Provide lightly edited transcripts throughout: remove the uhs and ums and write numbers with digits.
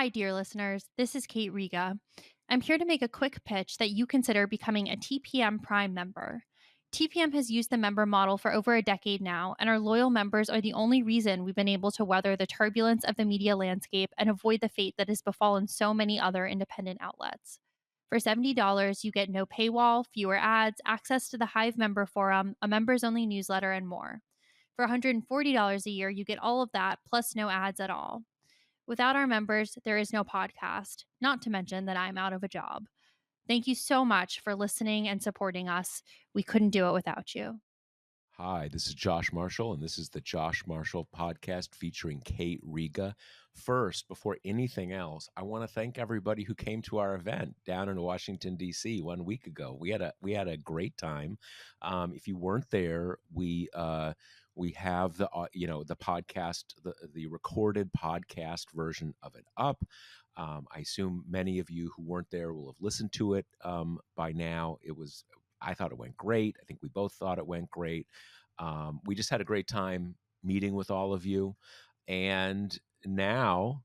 Hi, dear listeners. This is Kate Riga. I'm here to make a quick pitch that you consider becoming a TPM Prime member. TPM has used the member model for over a decade now, and our loyal members are the only reason we've been able to weather the turbulence of the media landscape and avoid the fate that has befallen so many other independent outlets. For $70, you get no paywall, fewer ads, access to the Hive member forum, a members only newsletter, and more. For $140 a year, you get all of that, plus no ads at all. Without our members, there is no podcast, not to mention that I'm out of a job. Thank you so much for listening and supporting us. We couldn't do it without you. Hi, this is Josh Marshall, and this is the Josh Marshall podcast featuring Kate Riga. First, before anything else, I want to thank everybody who came to our event down in Washington D.C. 1 week ago. We had a great time. If you weren't there, we have the podcast, the recorded podcast version of it up. I assume many of you who weren't there will have listened to it by now. I thought it went great. I think we both thought it went great. We just had a great time meeting with all of you. And now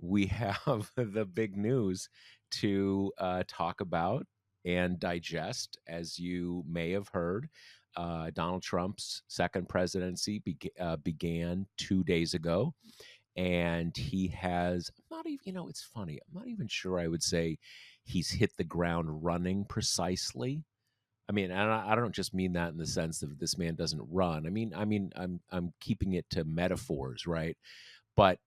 we have the big news to talk about and digest. As you may have heard, Donald Trump's second presidency began 2 days ago. And he has not even, it's funny. I'm not even sure I would say he's hit the ground running precisely. I mean, and I don't just mean that in the sense that this man doesn't run. I'm keeping it to metaphors, right? But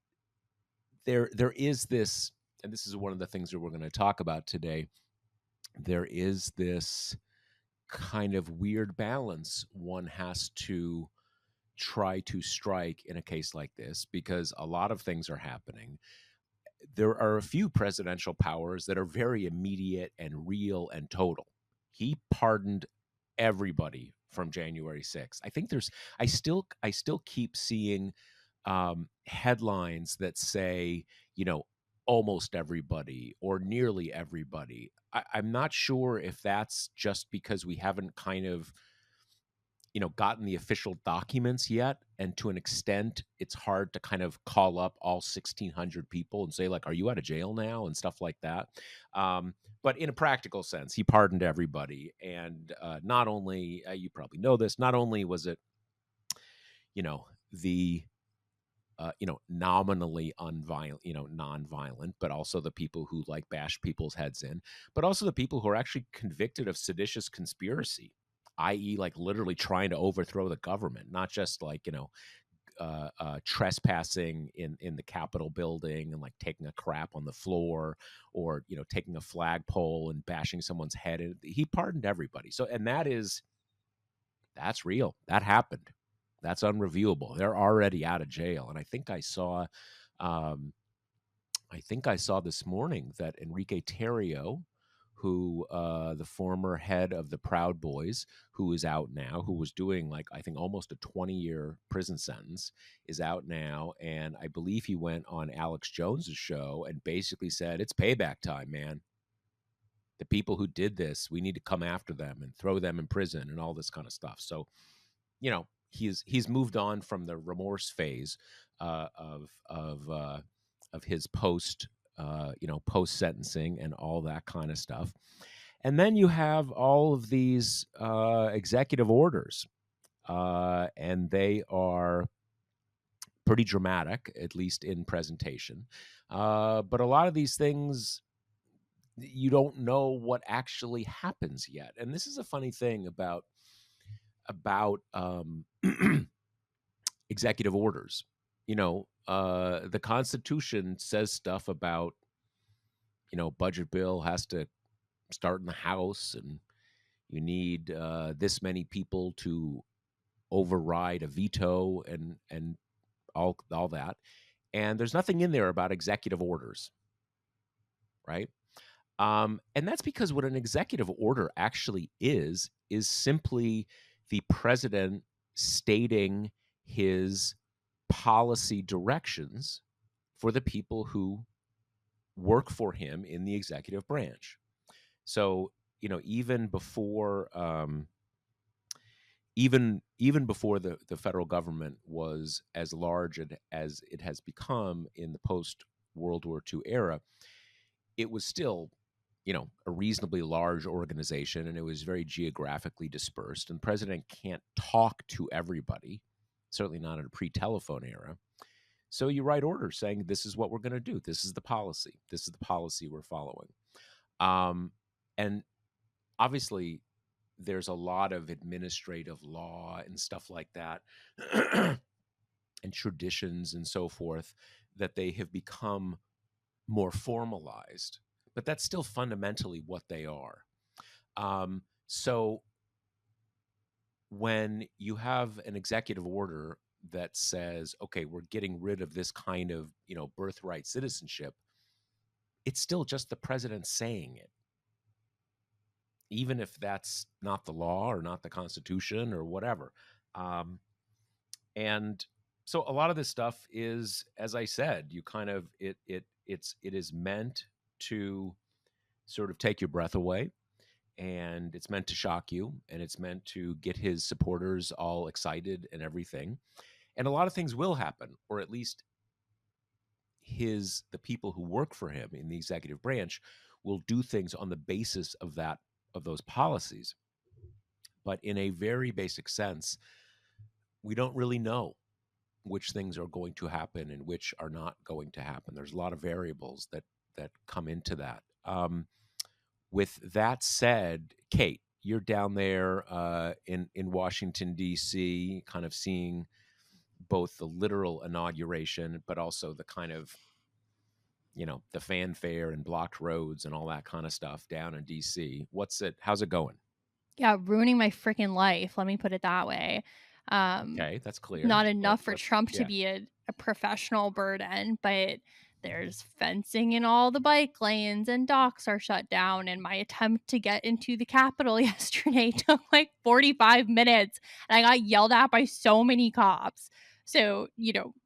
there is this, and this is one of the things that we're going to talk about today. There is this kind of weird balance one has to try to strike in a case like this, because a lot of things are happening. There are a few presidential powers that are very immediate and real and total. He pardoned everybody from January 6th. I still keep seeing headlines that say, almost everybody or nearly everybody. I'm not sure if that's just because we haven't kind of gotten the official documents yet, and to an extent it's hard to kind of call up all 1,600 people and say, like, are you out of jail now, and stuff like that. But in a practical sense, he pardoned everybody. And not only, you probably know this, not only was it the nominally non-violent, but also the people who like bash people's heads in, but also the people who are actually convicted of seditious conspiracy, i.e., like literally trying to overthrow the government, not just like, trespassing in the Capitol building and like taking a crap on the floor, or, taking a flagpole and bashing someone's head in. He pardoned everybody. So, and that's real. That happened. That's unreviewable. They're already out of jail. And I think I saw this morning that Enrique Tarrio, who the former head of the Proud Boys, who is out now, who was doing like, I think, almost a 20-year prison sentence, is out now. And I believe he went on Alex Jones's show and basically said, it's payback time, man. The people who did this, we need to come after them and throw them in prison and all this kind of stuff. So, he's moved on from the remorse phase of his post sentencing and all that kind of stuff. And then you have all of these executive orders, and they are pretty dramatic, at least in presentation. But a lot of these things, you don't know what actually happens yet. And this is a funny thing about executive orders. The Constitution says stuff about, budget bill has to start in the House, and you need this many people to override a veto, and all that. And there's nothing in there about executive orders, right? And that's because what an executive order actually is simply the president stating his policy directions for the people who work for him in the executive branch. So, even before the federal government was as large as it has become in the post World War II era, it was still, a reasonably large organization, and it was very geographically dispersed. And the president can't talk to everybody, certainly not in a pre-telephone era. So you write orders saying, this is what we're going to do. This is the policy. This is the policy we're following. And obviously, there's a lot of administrative law and stuff like that, and traditions and so forth, that they have become more formalized. But that's still fundamentally what they are. So when you have an executive order that says, okay, we're getting rid of this kind of, birthright citizenship, it's still just the president saying it, even if that's not the law or not the Constitution or whatever. And so a lot of this stuff is, as I said, you kind of it is meant to sort of take your breath away, and it's meant to shock you, and it's meant to get his supporters all excited and everything. And a lot of things will happen, or at least the people who work for him in the executive branch will do things on the basis of those policies. But in a very basic sense, we don't really know which things are going to happen and which are not going to happen. There's a lot of variables that come into that. With that said, Kate, you're down there in Washington, D.C., kind of seeing both the literal inauguration, but also the kind of, the fanfare and blocked roads and all that kind of stuff down in D.C. How's it going? Yeah, ruining my freaking life. Let me put it that way. Okay, that's clear. Not enough for Let's Trump to yeah. be a professional burden, but there's fencing in all the bike lanes and docks are shut down. And my attempt to get into the Capitol yesterday took like 45 minutes and I got yelled at by so many cops. So,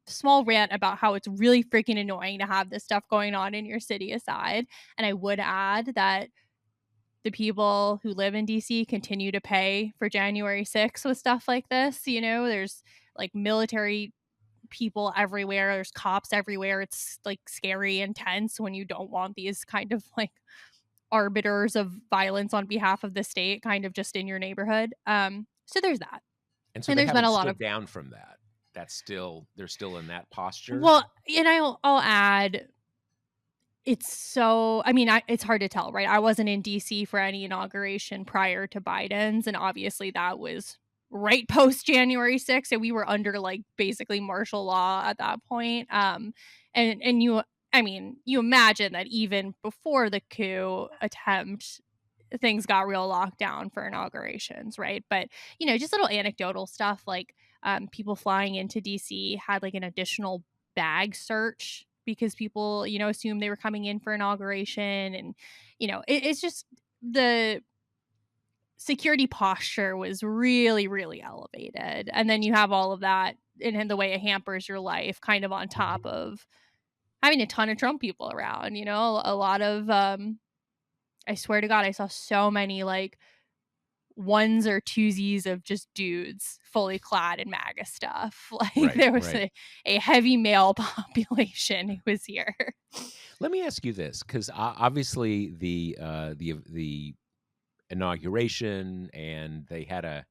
small rant about how it's really freaking annoying to have this stuff going on in your city aside. And I would add that the people who live in DC continue to pay for January 6th with stuff like this. There's like military people everywhere, there's cops everywhere. It's like scary and tense when you don't want these kind of like arbiters of violence on behalf of the state kind of just in your neighborhood. So there's that. And so And they there's been haven't a lot of, stood down from that. They're still in that posture. well, and I'll add, it's hard to tell, right? I wasn't in DC for any inauguration prior to Biden's, and obviously that was right post January 6th, and we were under like basically martial law at that point. And you imagine that even before the coup attempt, things got real locked down for inaugurations, right? But just little anecdotal stuff like people flying into DC had like an additional bag search because people assumed they were coming in for inauguration, and it's just the security posture was really, really elevated. And then you have all of that in the way it hampers your life, kind of on top of having a ton of Trump people around. A lot of I swear to God, I saw so many like ones or twosies of just dudes fully clad in MAGA stuff. Like there was Right. a heavy male population who was here. Let me ask you this, because obviously the inauguration, and they had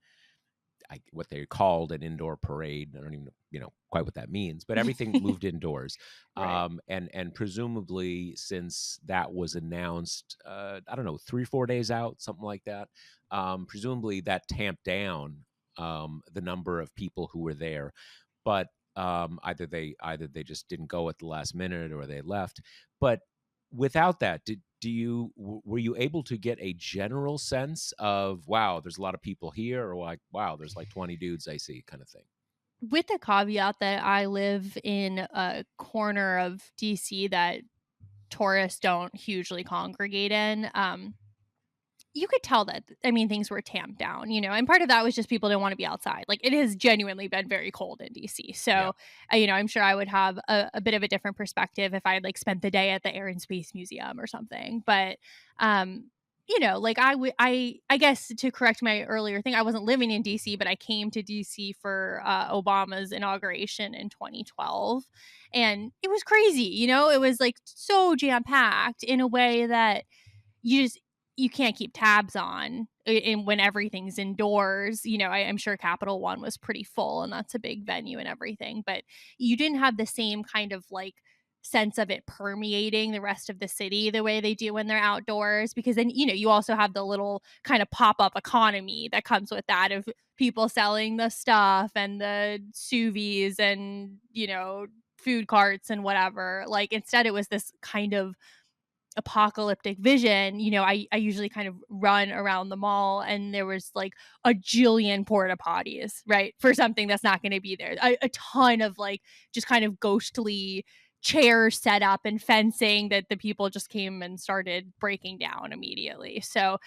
what they called an indoor parade. I don't even know quite what that means, but everything moved indoors. Right. And presumably, since that was announced, I don't know, 3-4 days out, something like that. Presumably that tamped down the number of people who were there, but either they just didn't go at the last minute or they left. But without that, were you able to get a general sense of, wow, there's a lot of people here, or like, wow, there's like 20 dudes I see, kind of thing? With the caveat that I live in a corner of DC that tourists don't hugely congregate in, you could tell that, things were tamped down, and part of that was just people didn't want to be outside. Like it has genuinely been very cold in DC. Yeah. So, I'm sure I would have a bit of a different perspective if I had like spent the day at the Air and Space Museum or something. But like I guess to correct my earlier thing, I wasn't living in DC, but I came to DC for Obama's inauguration in 2012, and it was crazy. It was like so jam packed in a way that you just you can't keep tabs on and when everything's indoors. I'm sure Capital One was pretty full, and that's a big venue and everything, but you didn't have the same kind of like sense of it permeating the rest of the city the way they do when they're outdoors, because then you also have the little kind of pop-up economy that comes with that, of people selling the stuff and the sous vides and food carts and whatever. Like, instead it was this kind of apocalyptic vision. I usually kind of run around the mall, and there was like a jillion porta potties, right? For something that's not going to be there. A ton of like just kind of ghostly chairs set up and fencing that the people just came and started breaking down immediately. So,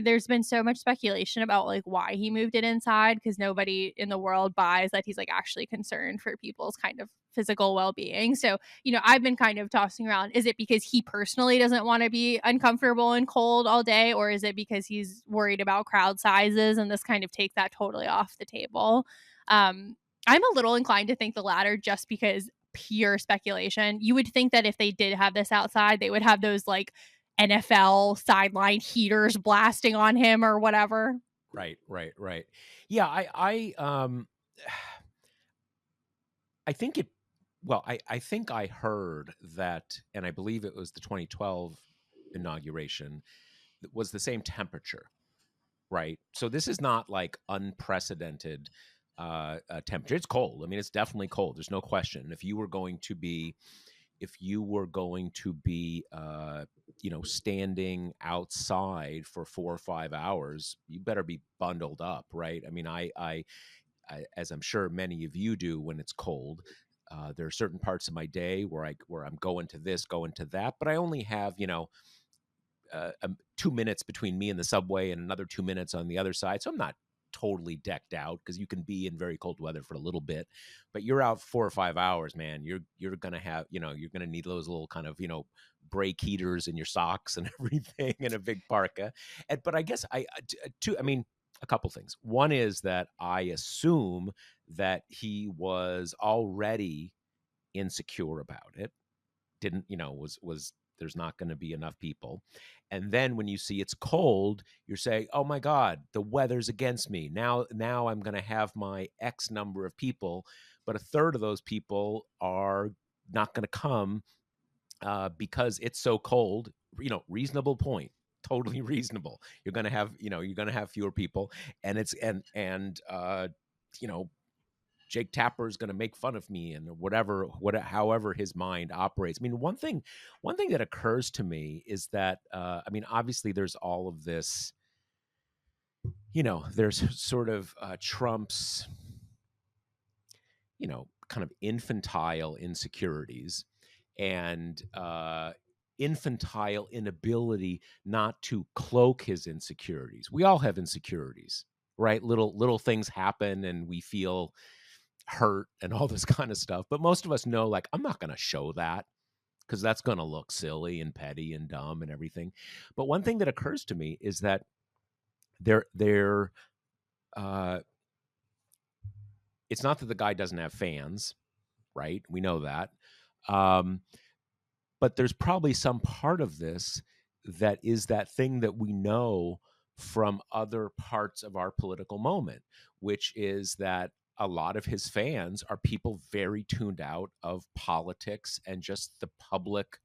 there's been so much speculation about like why he moved it inside, because nobody in the world buys that he's like actually concerned for people's kind of physical well-being. So, I've been kind of tossing around, is it because he personally doesn't want to be uncomfortable and cold all day, or is it because he's worried about crowd sizes and this kind of takes that totally off the table? I'm a little inclined to think the latter, just because pure speculation. You would think that if they did have this outside, they would have those like NFL sideline heaters blasting on him or whatever. Right, right, right. Yeah, I think it. Well, I think I heard that, and I believe it was the 2012 inauguration that was the same temperature, right? So this is not like unprecedented temperature. It's cold. I mean, it's definitely cold. There's no question. If you were going to be, standing outside for 4 or 5 hours, you better be bundled up, right? I mean, as I'm sure many of you do when it's cold. There are certain parts of my day where I'm going to this, going to that, but I only have 2 minutes between me and the subway, and another 2 minutes on the other side. So I'm not totally decked out, because you can be in very cold weather for a little bit, but you're out 4 or 5 hours, man. You're gonna have you're gonna need those little kind of brake heaters in your socks and everything, and a big parka. But I guess I mean, a couple things. One is that I assume that he was already insecure about it. Didn't was there's not going to be enough people, and then when you see it's cold, you're saying, oh my god, the weather's against me. Now I'm going to have my x number of people, but a third of those people are not going to come, because it's so cold. Reasonable point, totally reasonable. You're going to have fewer people, and it's and you know Jake Tapper is going to make fun of me, and however his mind operates. I mean, one thing that occurs to me is that, I mean, obviously there's all of this, there's sort of Trump's, kind of infantile insecurities, and infantile inability not to cloak his insecurities. We all have insecurities, right? Little things happen, and we feel hurt and all this kind of stuff. But most of us know, like, I'm not going to show that, because that's going to look silly and petty and dumb and everything. But one thing that occurs to me is that there, uh, it's not that the guy doesn't have fans, right? We know that. Um, but there's probably some part of this that is that thing that we know from other parts of our political moment, which is that a lot of his fans are people very tuned out of politics and just the public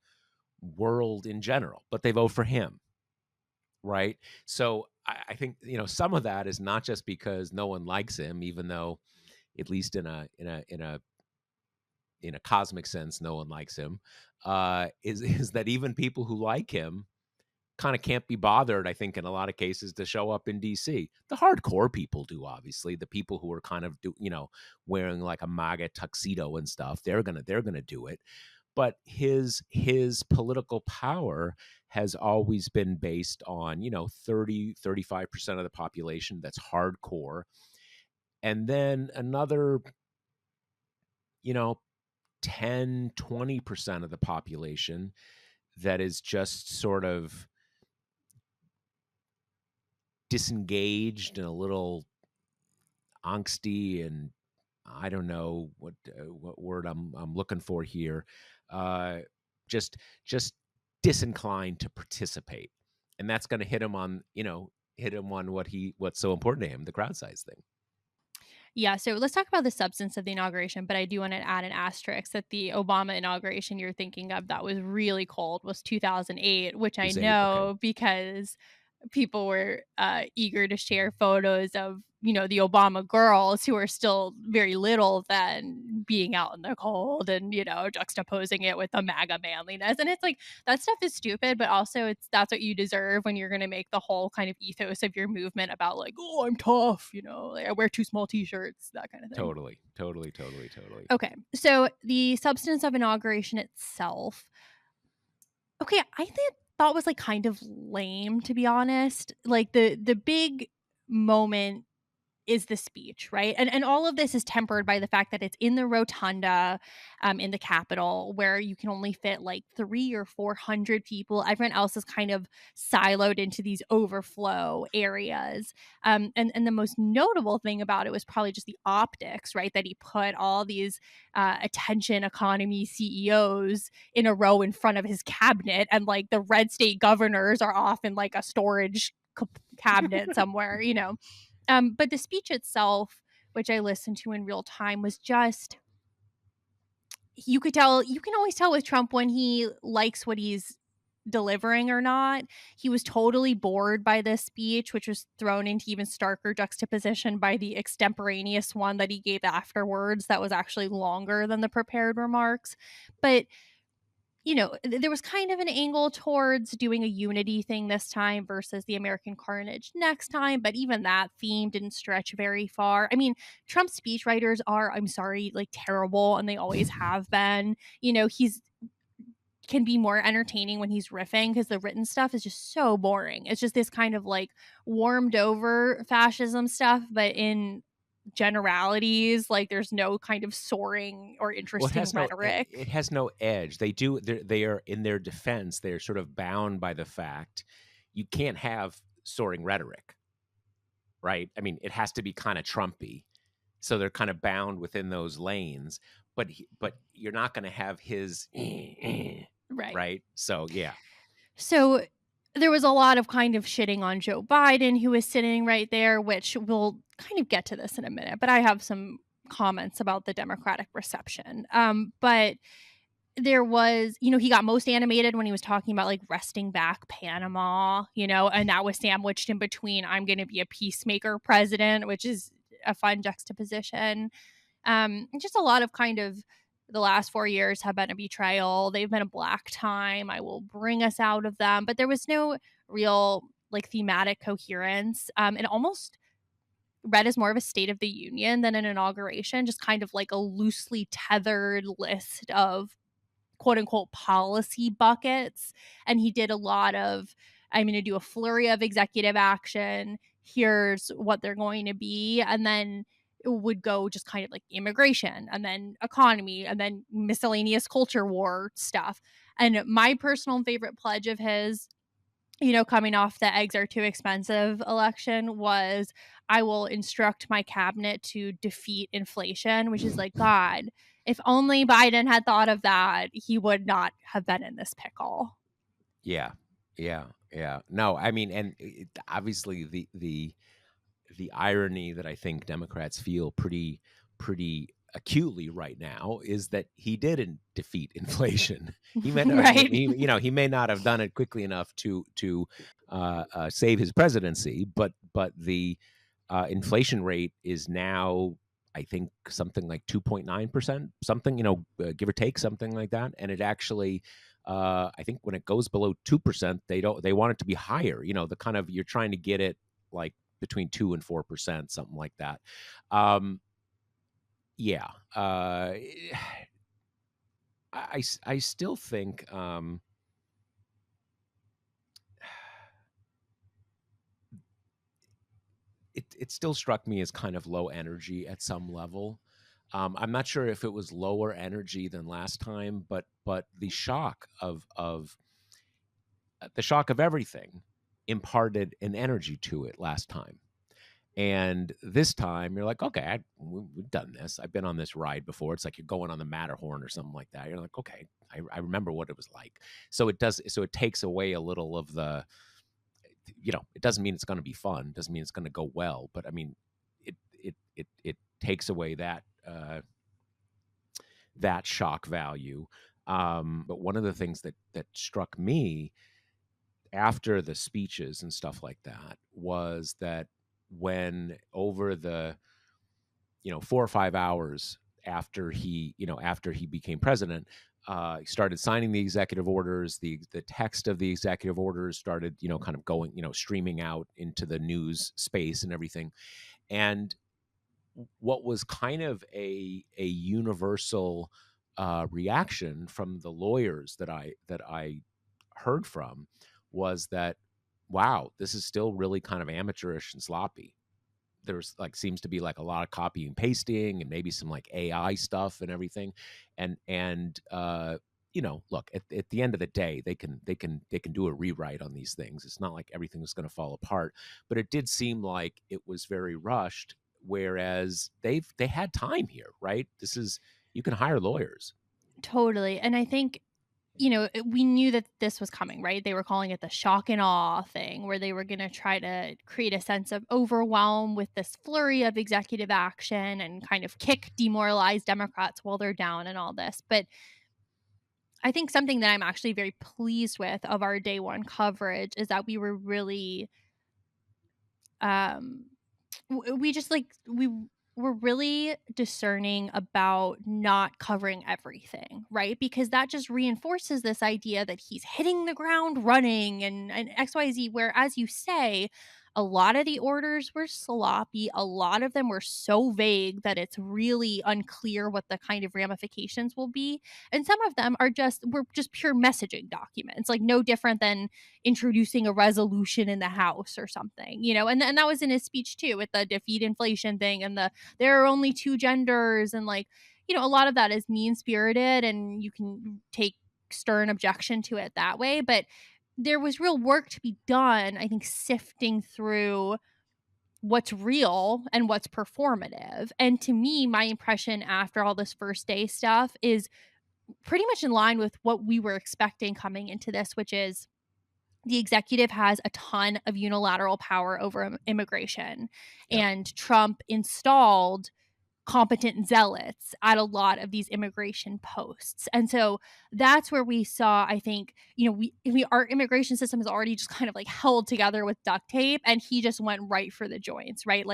world in general, but they vote for him, right? So I think some of that is not just because no one likes him, even though, at least in a cosmic sense, no one likes him. Is that even people who like him kind of can't be bothered, I think, in a lot of cases, to show up in DC. The hardcore people do, obviously. The people who are kind of wearing like a MAGA tuxedo and stuff, they're gonna do it. But his political power has always been based on 30-35% of the population that's hardcore, and then another you know 10-20% of the population that is just sort of disengaged and a little angsty, and I don't know what word I'm looking for here. Uh, just just disinclined to participate, and that's going to hit him on what's so important to him, the crowd size thing. Yeah, so let's talk about the substance of the inauguration, but I do want to add an asterisk that the Obama inauguration you're thinking of that was really cold was 2008, which I Is eight okay? know because people were eager to share photos of the Obama girls who are still very little then being out in the cold and juxtaposing it with the MAGA manliness, and it's like that stuff is stupid, but also that's what you deserve when you're going to make the whole kind of ethos of your movement about like, oh, I'm tough, like I wear too small t-shirts, that kind of thing. Totally, totally, totally, totally. Okay, so the substance of inauguration itself, okay, thought was, like, kind of lame, to be honest. Like, the big moment is the speech, right? And all of this is tempered by the fact that it's in the rotunda, in the Capitol, where you can only fit like 300 or 400 people. Everyone else is kind of siloed into these overflow areas. And the most notable thing about it was probably just the optics, right? That he put all these attention economy CEOs in a row in front of his cabinet, and like the red state governors are off in like a storage cabinet somewhere, but the speech itself, which I listened to in real time, was just you can always tell with Trump when he likes what he's delivering or not. He was totally bored by this speech, which was thrown into even starker juxtaposition by the extemporaneous one that he gave afterwards that was actually longer than the prepared remarks. But there was kind of an angle towards doing a unity thing this time versus the American carnage next time, but even that theme didn't stretch very far. I mean, Trump's speechwriters are, I'm sorry, like terrible, and they always have been. He's can be more entertaining when he's riffing because the written stuff is just so boring. It's just this kind of like warmed over fascism stuff, but in generalities, like there's no kind of soaring or Well, interesting rhetoric. it has no edge. They are in their defense. They're sort of bound by the fact you can't have soaring rhetoric, right? I mean, it has to be kind of Trumpy, so they're kind of bound within those lanes. But you're not going to have his Right. right. So yeah, So there was a lot of kind of shitting on Joe Biden, who was sitting right there, which we'll kind of get to this in a minute, but I have some comments about the Democratic reception. But there was, he got most animated when he was talking about like wresting back Panama, and that was sandwiched in between I'm going to be a peacemaker president, which is a fun juxtaposition. Just a lot of kind of the last 4 years have been a betrayal. They've been a black time. I will bring us out of them. But there was no real like thematic coherence. It almost read as more of a State of the Union than an inauguration, just kind of like a loosely tethered list of quote unquote policy buckets. And he did a lot of, I'm going to do a flurry of executive action. Here's what they're going to be. And then it would go just kind of like immigration and then economy and then miscellaneous culture war stuff. And my personal favorite pledge of his, coming off the eggs are too expensive election was I will instruct my cabinet to defeat inflation, which is like, God, if only Biden had thought of that, he would not have been in this pickle. yeah, yeah, yeah. No, I mean, and obviously the irony that I think Democrats feel pretty acutely right now is that he didn't defeat inflation. He may not, Right. he may not have done it quickly enough to save his presidency, but the inflation rate is now, I think, something like 2.9%, something, give or take, something like that. And it actually, I think when it goes below 2%, they want it to be higher. The kind of, you're trying to get it like between 2 and 4%, something like that. Yeah. I still think, it still struck me as kind of low energy at some level. I'm not sure if it was lower energy than last time, but the shock of everything, imparted an energy to it last time. And this time you're like, okay, we've done this. I've been on this ride before. It's like you're going on the Matterhorn or something like that. You're like, okay, I remember what it was like. So it does. So it takes away a little of the, it doesn't mean it's going to be fun. Doesn't mean it's going to go well. But I mean, it takes away that shock value. But one of the things that struck me after the speeches and stuff like that was that when over the 4 or 5 hours after he became president, he started signing the executive orders. The text of the executive orders started kind of going streaming out into the news space and everything. And what was kind of a universal reaction from the lawyers that I heard from was that, wow, this is still really kind of amateurish and sloppy. There's seems to be a lot of copy and pasting and maybe some AI stuff and everything. And look, at the end of the day, they can do a rewrite on these things. It's not like everything is going to fall apart, but it did seem like it was very rushed, whereas they had time here, right? You can hire lawyers. Totally. And I think, we knew that this was coming, right? They were calling it the shock and awe thing, where they were going to try to create a sense of overwhelm with this flurry of executive action and kind of demoralize Democrats while they're down and all this. But I think something that I'm actually very pleased with of our day one coverage is that we were really, um, we just we were really discerning about not covering everything, right? Because that just reinforces this idea that he's hitting the ground running and XYZ, where, as you say, a lot of the orders were sloppy. A lot of them were so vague that it's really unclear what the kind of ramifications will be. And some of them were just pure messaging documents, like no different than introducing a resolution in the House or something, and that was in his speech too, with the defeat inflation thing and there are only two genders, and a lot of that is mean spirited and you can take stern objection to it that way. But there was real work to be done, I think, sifting through what's real and what's performative. And to me, my impression after all this first day stuff is pretty much in line with what we were expecting coming into this, which is the executive has a ton of unilateral power over immigration. Yep. And Trump installed competent zealots at a lot of these immigration posts. And so that's where we saw, I think, our immigration system is already just kind of held together with duct tape, and he just went right for the joints, right?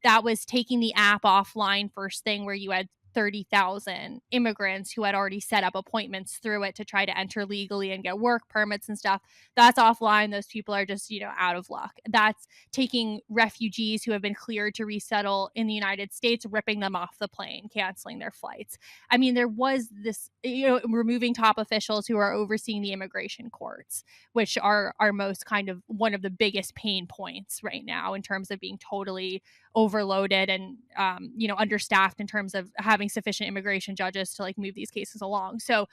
That was taking the app offline first thing, where you had 30,000 immigrants who had already set up appointments through it to try to enter legally and get work permits and stuff. That's offline. Those people are just, out of luck. That's taking refugees who have been cleared to resettle in the United States, ripping them off the plane, canceling their flights. I mean, there was this, removing top officials who are overseeing the immigration courts, which are our most kind of one of the biggest pain points right now in terms of being totally overloaded and understaffed in terms of having sufficient immigration judges to move these cases along. So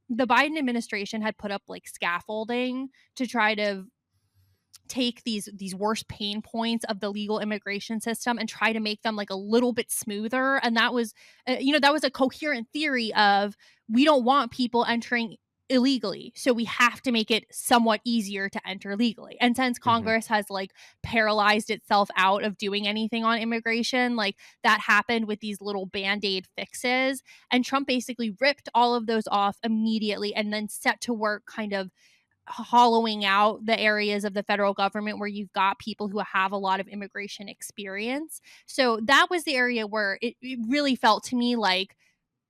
the Biden administration had put up scaffolding to try to take these worst pain points of the legal immigration system and try to make them a little bit smoother. And that was that was a coherent theory of, we don't want people entering illegally, so we have to make it somewhat easier to enter legally. And since Congress has paralyzed itself out of doing anything on immigration, that happened with these little band-aid fixes, and Trump basically ripped all of those off immediately and then set to work kind of hollowing out the areas of the federal government where you've got people who have a lot of immigration experience. So that was the area where it really felt to me like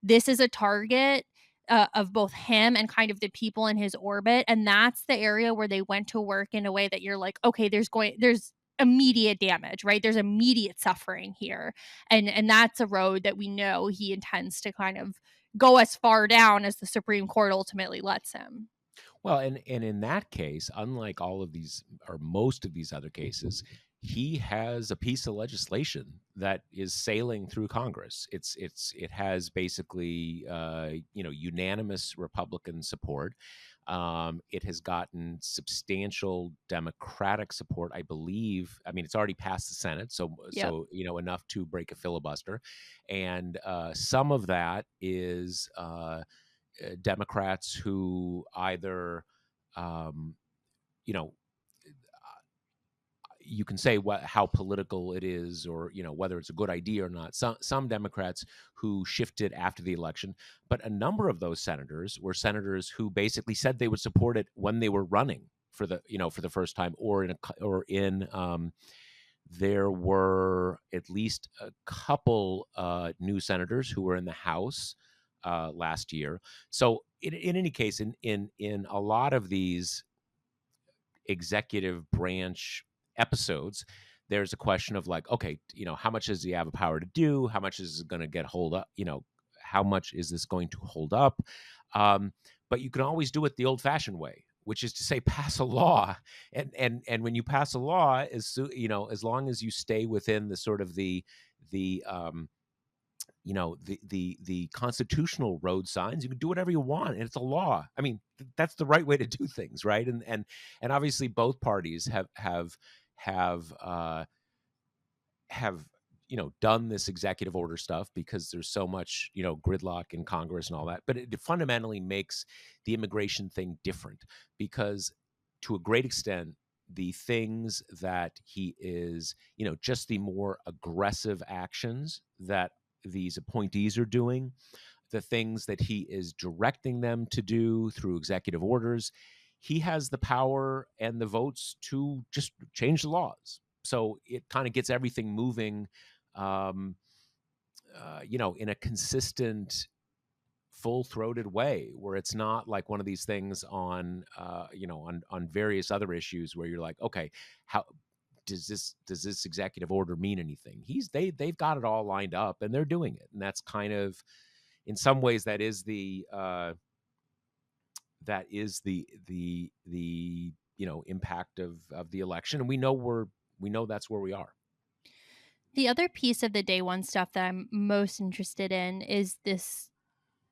this is a target of both him and kind of the people in his orbit. And that's the area where they went to work in a way that you're like, okay, there's immediate damage, right? There's immediate suffering here. And that's a road that we know he intends to kind of go as far down as the Supreme Court ultimately lets him. Well, and in that case, unlike all of these or most of these other cases, he has a piece of legislation that is sailing through Congress. It has basically unanimous Republican support. It has gotten substantial Democratic support, I believe. I mean, it's already passed the Senate, so Yep. enough to break a filibuster, and some of that is Democrats who either um, you know you can say how political it is, or whether it's a good idea or not. Some Democrats who shifted after the election, but a number of those senators were senators who basically said they would support it when they were running for the first time, there were at least a couple new senators who were in the House last year. So in any case, in a lot of these executive branch episodes, there's a question of like, okay, how much does he have the power to do? How much is it going to get hold up? How much is this going to hold up? Um, but you can always do it the old-fashioned way, which is to say, pass a law, and when you pass a law, as long as you stay within the sort of the the constitutional road signs, you can do whatever you want, and it's a law. I mean, that's the right way to do things, right? And obviously both parties have have done this executive order stuff because there's so much gridlock in Congress and all that, but it fundamentally makes the immigration thing different, because to a great extent the things that he is, just the more aggressive actions that these appointees are doing, the things that he is directing them to do through executive orders, he has the power and the votes to just change the laws. So it kind of gets everything moving, um, in a consistent, full-throated way, where it's not like one of these things on, on various other issues where you're like, okay, how does this executive order mean anything? They've got it all lined up and they're doing it, and that's kind of, in some ways, that is the impact of the election, and we know that's where we are. The other piece of the day one stuff that I'm most interested in is this,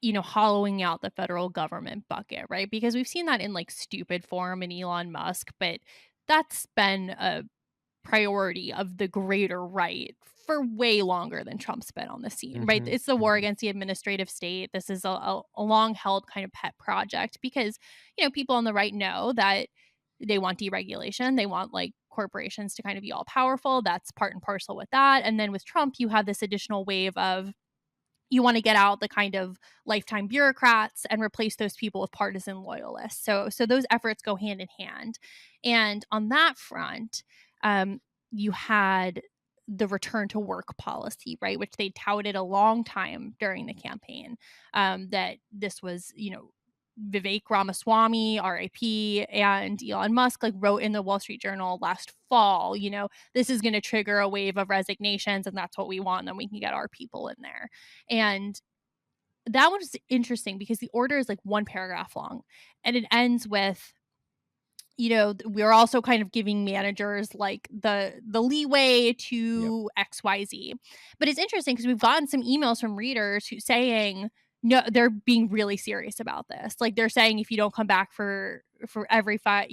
hollowing out the federal government bucket, right? Because we've seen that in like stupid form in Elon Musk, but that's been a priority of the greater right for way longer than Trump's been on the scene, right? Hmm. It's the war Hmm. against the administrative state. This is a long held kind of pet project because, people on the right know that they want deregulation. They want like corporations to kind of be all powerful. That's part and parcel with that. And then with Trump, you have this additional wave of you want to get out the kind of lifetime bureaucrats and replace those people with partisan loyalists. So those efforts go hand in hand. And on that front, um, you had the return to work policy, right, which they touted a long time during the campaign. That this was, Vivek Ramaswamy, RIP, and Elon Musk like wrote in the Wall Street Journal last fall, this is going to trigger a wave of resignations, and that's what we want. And then we can get our people in there. And that was interesting because the order is like one paragraph long, and it ends with, we're also kind of giving managers like the leeway Yep. to XYZ. But it's interesting because we've gotten some emails from readers who saying no, they're being really serious about this. Like they're saying if you don't come back for every 5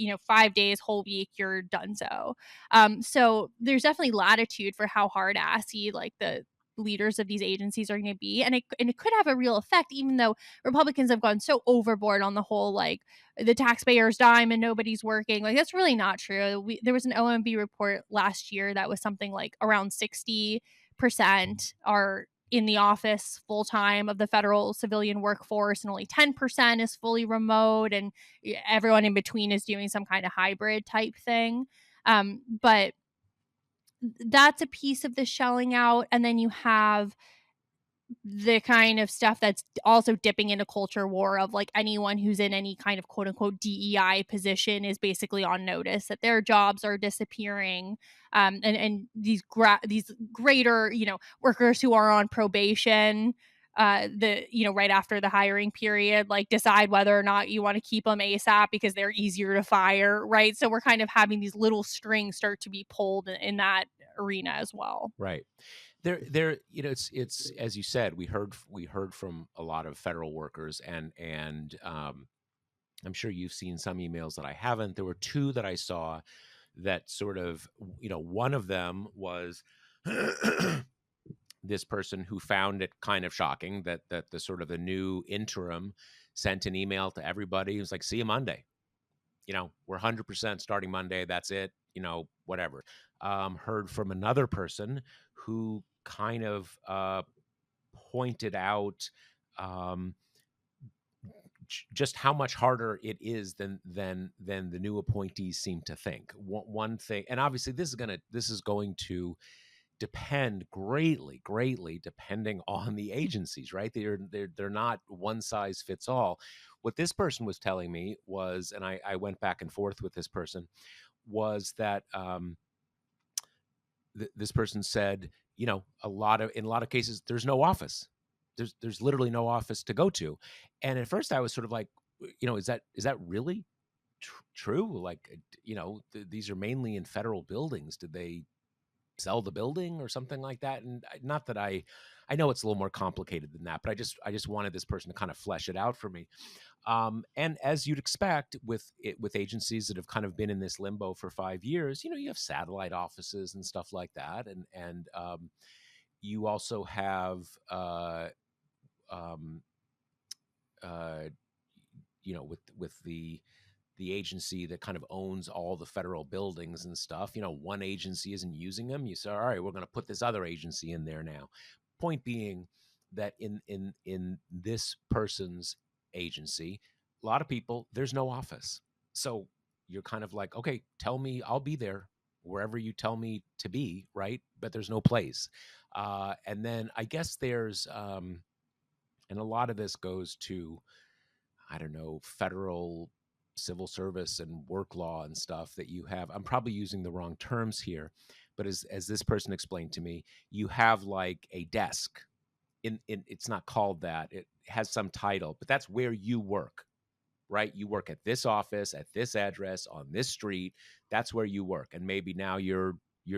days, whole week, you're done. So there's definitely latitude for how hard assy like the leaders of these agencies are going to be, and it could have a real effect, even though Republicans have gone so overboard on the whole like the taxpayer's dime and nobody's working. Like that's really not true. There was an OMB report last year that was something like around 60% are in the office full time of the federal civilian workforce, and only 10% is fully remote, and everyone in between is doing some kind of hybrid type thing. But that's a piece of the shelling out, and then you have the kind of stuff that's also dipping into culture war of like anyone who's in any kind of quote unquote DEI position is basically on notice that their jobs are disappearing. And these greater, workers who are on probation, right after the hiring period, like decide whether or not you want to keep them ASAP because they're easier to fire, right? So we're kind of having these little strings start to be pulled in that arena as well. Right. There, it's as you said, we heard from a lot of federal workers, and I'm sure you've seen some emails that I haven't. There were two that I saw that sort of, one of them was this person who found it kind of shocking that the sort of the new interim sent an email to everybody. It was like, see you Monday. We're 100% starting Monday. That's it. Whatever. Heard from another person who kind of pointed out um, just how much harder it is than the new appointees seem to think. One thing, and obviously this is going to depend greatly depending on the agencies, right? They're not one size fits all. What this person was telling me was, and I went back and forth with this person, was that this person said, in a lot of cases, there's no office. There's literally no office to go to. And at first, I was sort of like, is that really true? Like, these are mainly in federal buildings. Did they sell the building or something like that? And not that I know it's a little more complicated than that, but I just wanted this person to kind of flesh it out for me. And as you'd expect with agencies that have kind of been in this limbo for 5 years, you have satellite offices and stuff like that, and you also have um, uh, with the agency that kind of owns all the federal buildings and stuff. One agency isn't using them. You say, all right, we're going to put this other agency in there now. Point being that in this person's agency, a lot of people, there's no office. So you're kind of like, okay, tell me, I'll be there wherever you tell me to be, right? But there's no place. And then I guess and a lot of this goes to, I don't know, federal civil service and work law and stuff that you have. I'm probably using the wrong terms here, but as this person explained to me, you have like a desk. In it's not called that. It has some title, but that's where you work, right? You work at this office, at this address, on this street. That's where you work. And maybe now you're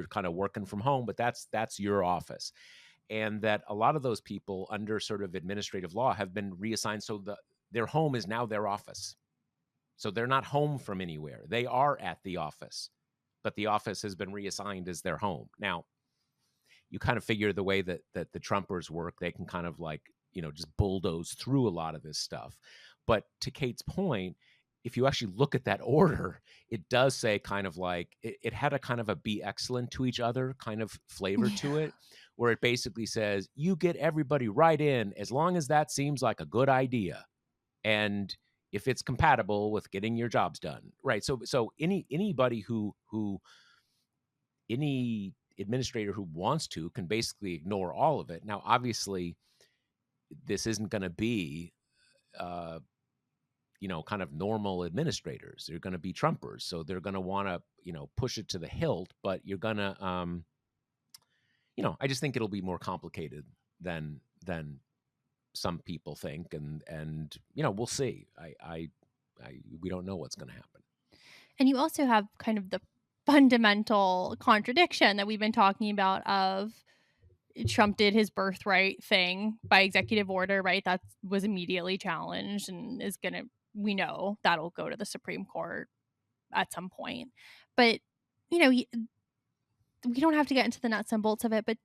kind of working from home, but that's your office. And that a lot of those people under sort of administrative law have been reassigned, so their home is now their office. So they're not home from anywhere. They are at the office, but the office has been reassigned as their home. Now, you kind of figure the way that the Trumpers work, they can kind of like, just bulldoze through a lot of this stuff. But to Kate's point, if you actually look at that order, it does say kind of like it had a kind of a be excellent to each other kind of flavor to Yeah. it, where it basically says you get everybody right in as long as that seems like a good idea. And if it's compatible with getting your jobs done, right? So anybody who any administrator who wants to can basically ignore all of it. Now, obviously, this isn't going to be, uh, kind of normal administrators. They're going to be Trumpers, so they're going to want to, push it to the hilt. But you're going to, I just think it'll be more complicated than some people think, and we'll see. We don't know what's going to happen. And you also have kind of the fundamental contradiction that we've been talking about of Trump did his birthright thing by executive order, right? That was immediately challenged and is going to, we know that'll go to the Supreme Court at some point. But, you know, we don't have to get into the nuts and bolts of it, but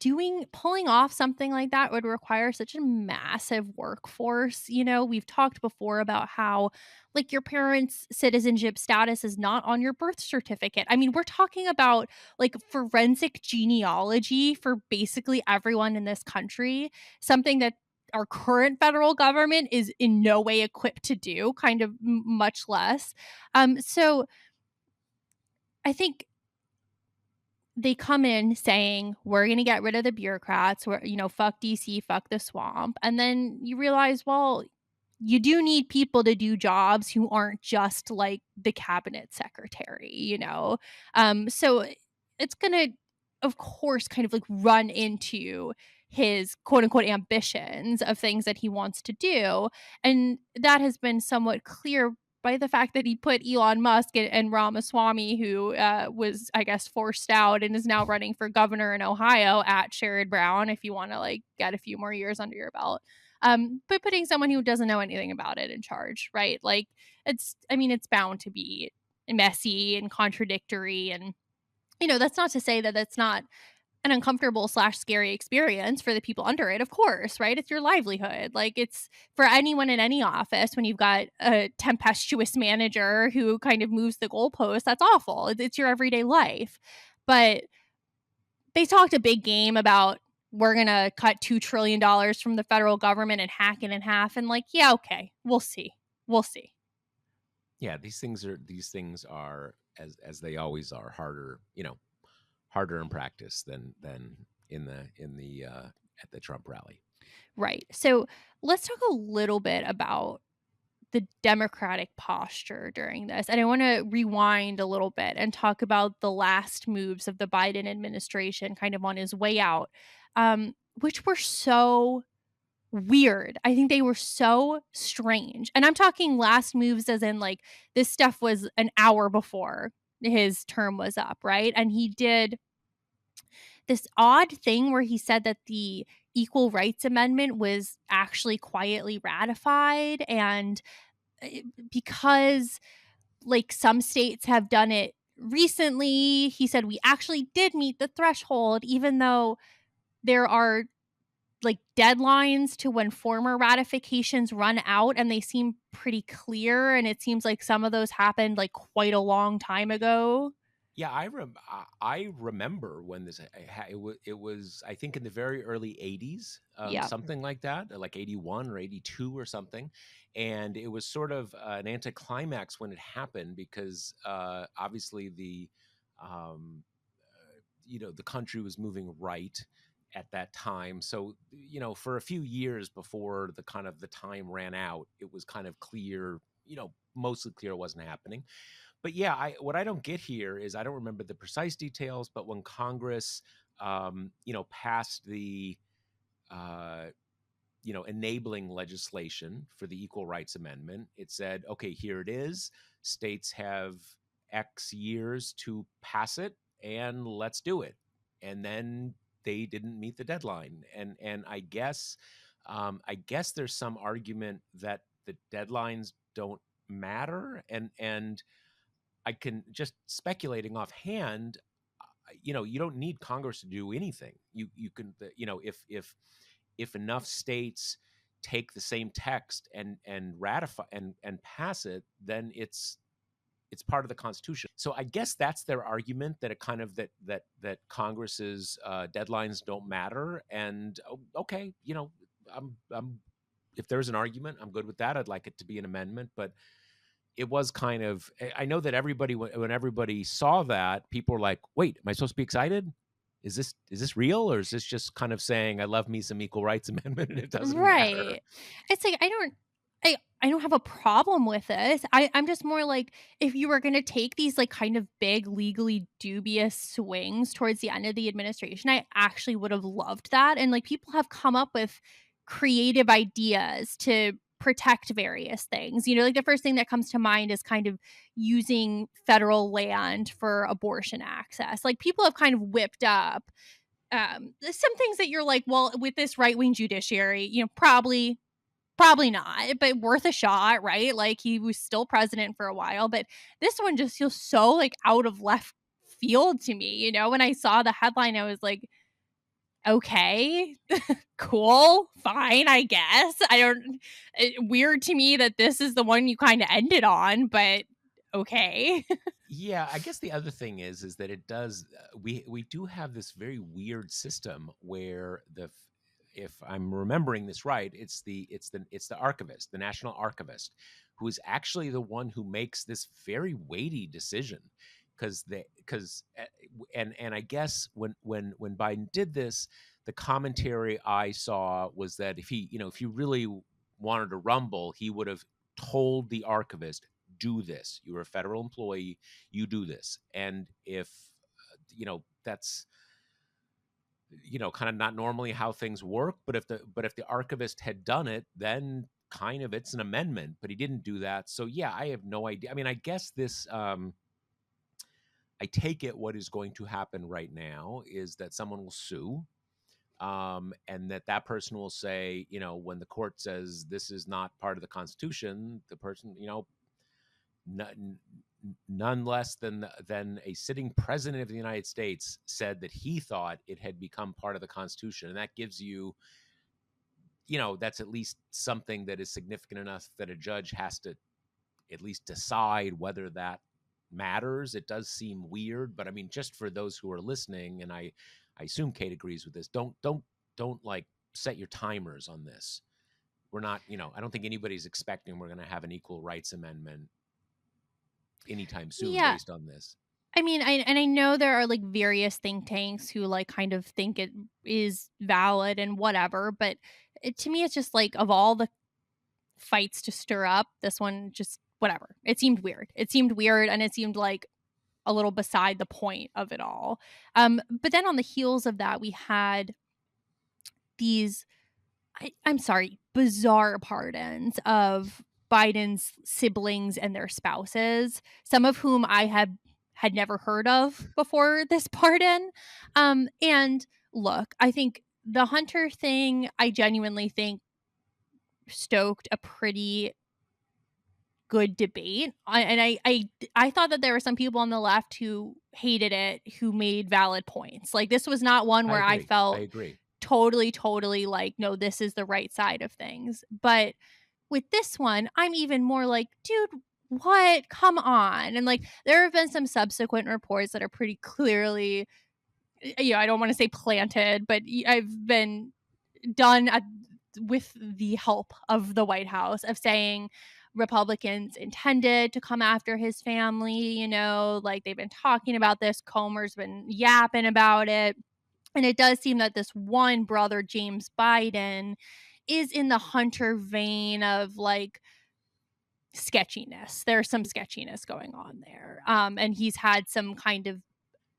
pulling off something like that would require such a massive workforce. We've talked before about how, like, your parents' citizenship status is not on your birth certificate. I mean, we're talking about like forensic genealogy for basically everyone in this country, something that our current federal government is in no way equipped to do, kind of much less. So I think they come in saying, we're going to get rid of the bureaucrats, fuck DC, fuck the swamp. And then you realize, well, you do need people to do jobs who aren't just like the cabinet secretary. So it's going to, of course, kind of like run into his quote unquote ambitions of things that he wants to do. And that has been somewhat clear by the fact that he put Elon Musk and Ramaswamy, who was, I guess, forced out and is now running for governor in Ohio, at Sherrod Brown, if you want to like get a few more years under your belt. But putting someone who doesn't know anything about it in charge, right? Like, it's bound to be messy and contradictory. And, that's not to say that that's not an uncomfortable slash scary experience for the people under it, of course, right? It's your livelihood. Like, it's for anyone in any office when you've got a tempestuous manager who kind of moves the goalpost, that's awful. It's your everyday life. But they talked a big game about we're going to cut $2 trillion from the federal government and hack it in half. And like, yeah, okay, we'll see. We'll see. Yeah, these things are as they always are harder in practice than in the at the Trump rally. Right. So let's talk a little bit about the Democratic posture during this. And I want to rewind a little bit and talk about the last moves of the Biden administration kind of on his way out, which were so weird. I think they were so strange. And I'm talking last moves as in like this stuff was an hour before his term was up, right? And he did this odd thing where he said that the Equal Rights Amendment was actually quietly ratified. And because like some states have done it recently, he said we actually did meet the threshold, even though there are like deadlines to when former ratifications run out and they seem pretty clear. And it seems like some of those happened like quite a long time ago. Yeah, I remember when this it was I think in the very early '80s, Yeah. something like that, like '81 or '82 or something, and it was sort of an anticlimax when it happened because obviously um, the country was moving right at that time. So for a few years before the time ran out, it was kind of clear, mostly clear it wasn't happening. But yeah, what I don't get here is I don't remember the precise details, but when Congress, passed the, uh, enabling legislation for the Equal Rights Amendment, it said, okay, here it is. States have X years to pass it, and let's do it. And then they didn't meet the deadline, and I guess there's some argument that the deadlines don't matter, and I can just speculating offhand. You don't need Congress to do anything. You can, if enough states take the same text and ratify and pass it, then it's part of the Constitution. So I guess that's their argument, that it kind of that Congress's deadlines don't matter. And okay, I'm if there's an argument, I'm good with that. I'd like it to be an amendment, but it was kind of, I know that everybody, when everybody saw that, people were like, wait, am I supposed to be excited? Is this real, or is this just kind of saying I love me some equal rights amendment and it doesn't matter? Right. It's like I don't have a problem with this. I'm just more like if you were gonna take these like kind of big legally dubious swings towards the end of the administration, I actually would have loved that. And like people have come up with creative ideas to protect various things. Like the first thing that comes to mind is kind of using federal land for abortion access. Like people have kind of whipped up some things that you're like, well, with this right wing judiciary, probably not, but worth a shot, right? Like he was still president for a while, but this one just feels so like out of left field to me. When I saw the headline, I was like, okay, cool, fine, I guess. Weird to me that this is the one you kind of ended on, but okay. Yeah, I guess the other thing is that it does. We do have this very weird system where if I'm remembering this right, it's the archivist, the national archivist, who is actually the one who makes this very weighty decision, because and I guess when Biden did this, the commentary I saw was that if he really wanted to rumble, he would have told the archivist, do this. You're a federal employee, you do this. And if that's kind of not normally how things work, but if the archivist had done it, then kind of it's an amendment, but he didn't do that. So yeah, I have no idea. I mean, I guess this I take it what is going to happen right now is that someone will sue and that person will say, when the court says this is not part of the Constitution, the person, none, none less than a sitting president of the United States said that he thought it had become part of the Constitution, and that gives you, that's at least something that is significant enough that a judge has to at least decide whether that matters. It does seem weird, but I mean, just for those who are listening, and I assume Kate agrees with this. Don't like set your timers on this. We're not, I don't think anybody's expecting we're going to have an equal rights amendment anytime soon Yeah. based on this. I mean, I know there are like various think tanks who like kind of think it is valid and whatever, but to me, it's just like of all the fights to stir up, this one just whatever. It seemed weird. It seemed weird, and it seemed like a little beside the point of it all. But then on the heels of that, we had these I'm sorry, bizarre pardons of Biden's siblings and their spouses, some of whom I had never heard of before this pardon. And look, I think the Hunter thing, I genuinely think stoked a pretty good debate. I thought that there were some people on the left who hated it, who made valid points. Like this was not one I where I agree. I felt agree. totally like, no, this is the right side of things. But with this one, I'm even more like, dude, what? Come on. And like, there have been some subsequent reports that are pretty clearly, I don't want to say planted, but I've been done with the help of the White House of saying Republicans intended to come after his family, like they've been talking about this. Comer's been yapping about it. And it does seem that this one brother, James Biden, is in the Hunter vein of like sketchiness. There's some sketchiness going on there. And he's had some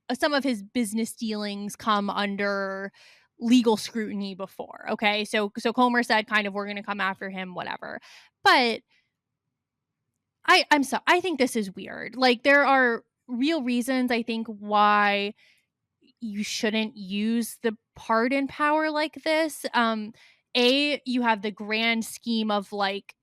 of his business dealings come under legal scrutiny before. Okay. So Comer said kind of we're gonna come after him, whatever. But I think this is weird. Like there are real reasons I think why you shouldn't use the pardon power like this. You have the grand scheme of like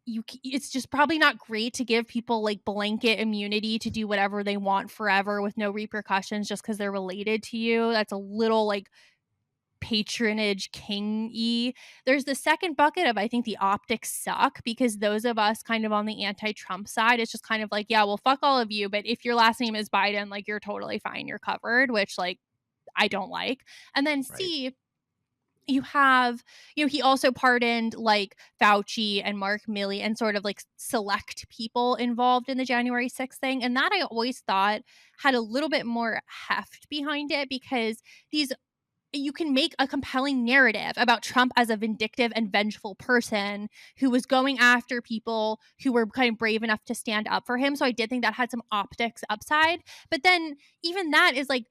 it's just probably not great to give people like blanket immunity to do whatever they want forever with no repercussions just because they're related to you. That's a little like patronage king-y. There's the second bucket of I think the optics suck because those of us kind of on the anti-Trump side, it's just kind of like, yeah, well, fuck all of you, but if your last name is Biden, like you're totally fine, you're covered, which like I don't like. And then Right. C, you have, he also pardoned like Fauci and Mark Milley and sort of like select people involved in the January 6th thing. And that I always thought had a little bit more heft behind it because you can make a compelling narrative about Trump as a vindictive and vengeful person who was going after people who were kind of brave enough to stand up for him. So I did think that had some optics upside. But then even that is like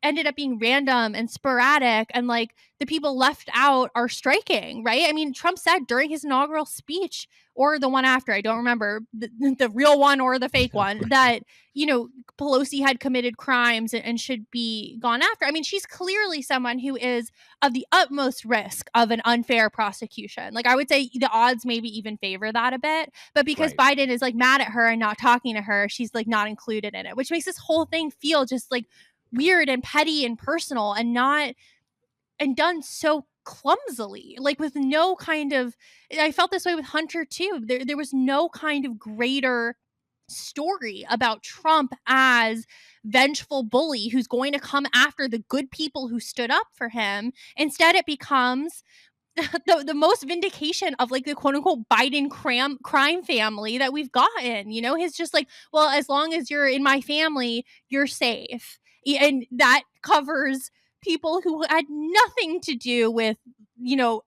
ended up being random and sporadic, and like the people left out are striking, right? I mean, Trump said during his inaugural speech, or the one after, I don't remember, the real one or the fake one, that Pelosi had committed crimes and should be gone after. I mean, she's clearly someone who is of the utmost risk of an unfair prosecution. Like I would say the odds maybe even favor that a bit, but because Right. Biden is like mad at her and not talking to her, she's like not included in it, which makes this whole thing feel just like weird and petty and personal and done so clumsily, like with no kind of, I felt this way with Hunter too. There was no kind of greater story about Trump as vengeful bully who's going to come after the good people who stood up for him. Instead, it becomes the most vindication of like the quote unquote Biden crime family that we've gotten. He's just like, well, as long as you're in my family, you're safe. And that covers people who had nothing to do with,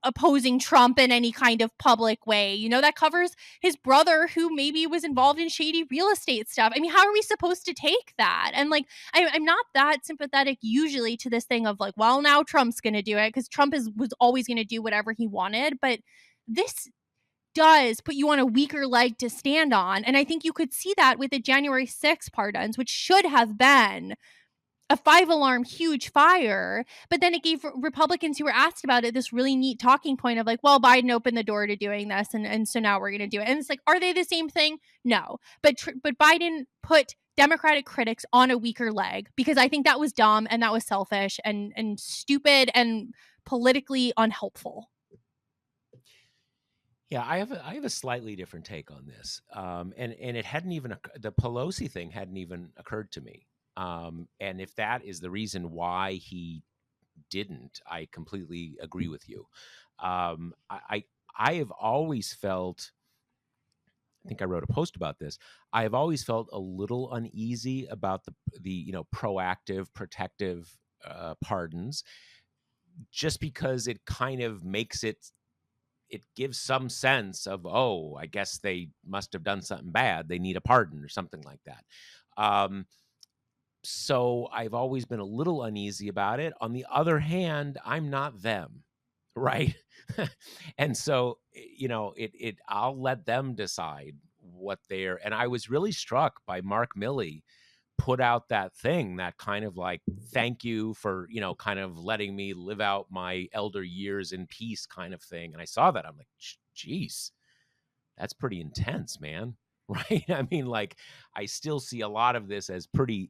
opposing Trump in any kind of public way. That covers his brother who maybe was involved in shady real estate stuff. I mean, how are we supposed to take that? And like, I'm not that sympathetic usually to this thing of like, well, now Trump's going to do it because Trump was always going to do whatever he wanted. But this does put you on a weaker leg to stand on. And I think you could see that with the January 6th pardons, which should have been a 5 alarm huge fire, but then it gave Republicans who were asked about it this really neat talking point of like, well, Biden opened the door to doing this, and so now we're going to do it. And it's like, are they the same thing? No, but Biden put Democratic critics on a weaker leg, because I think that was dumb and that was selfish and stupid and politically unhelpful. Yeah, I have a slightly different take on this, and it hadn't even the Pelosi thing hadn't even occurred to me, and if that is the reason why he didn't, I completely agree with you. I have always felt. I think I wrote a post about this. I have always felt a little uneasy about the proactive, protective pardons, just because it kind of makes it gives some sense of, oh, I guess they must have done something bad. They need a pardon or something like that. Um, so I've always been a little uneasy about it. On the other hand, I'm not them, right? And so it I'll let them decide what they're. And I was really struck by Mark Milley put out that thing, that kind of like, thank you for, kind of letting me live out my elder years in peace kind of thing. And I saw that. I'm like, geez, that's pretty intense, man. Right. I mean, like, I still see a lot of this as pretty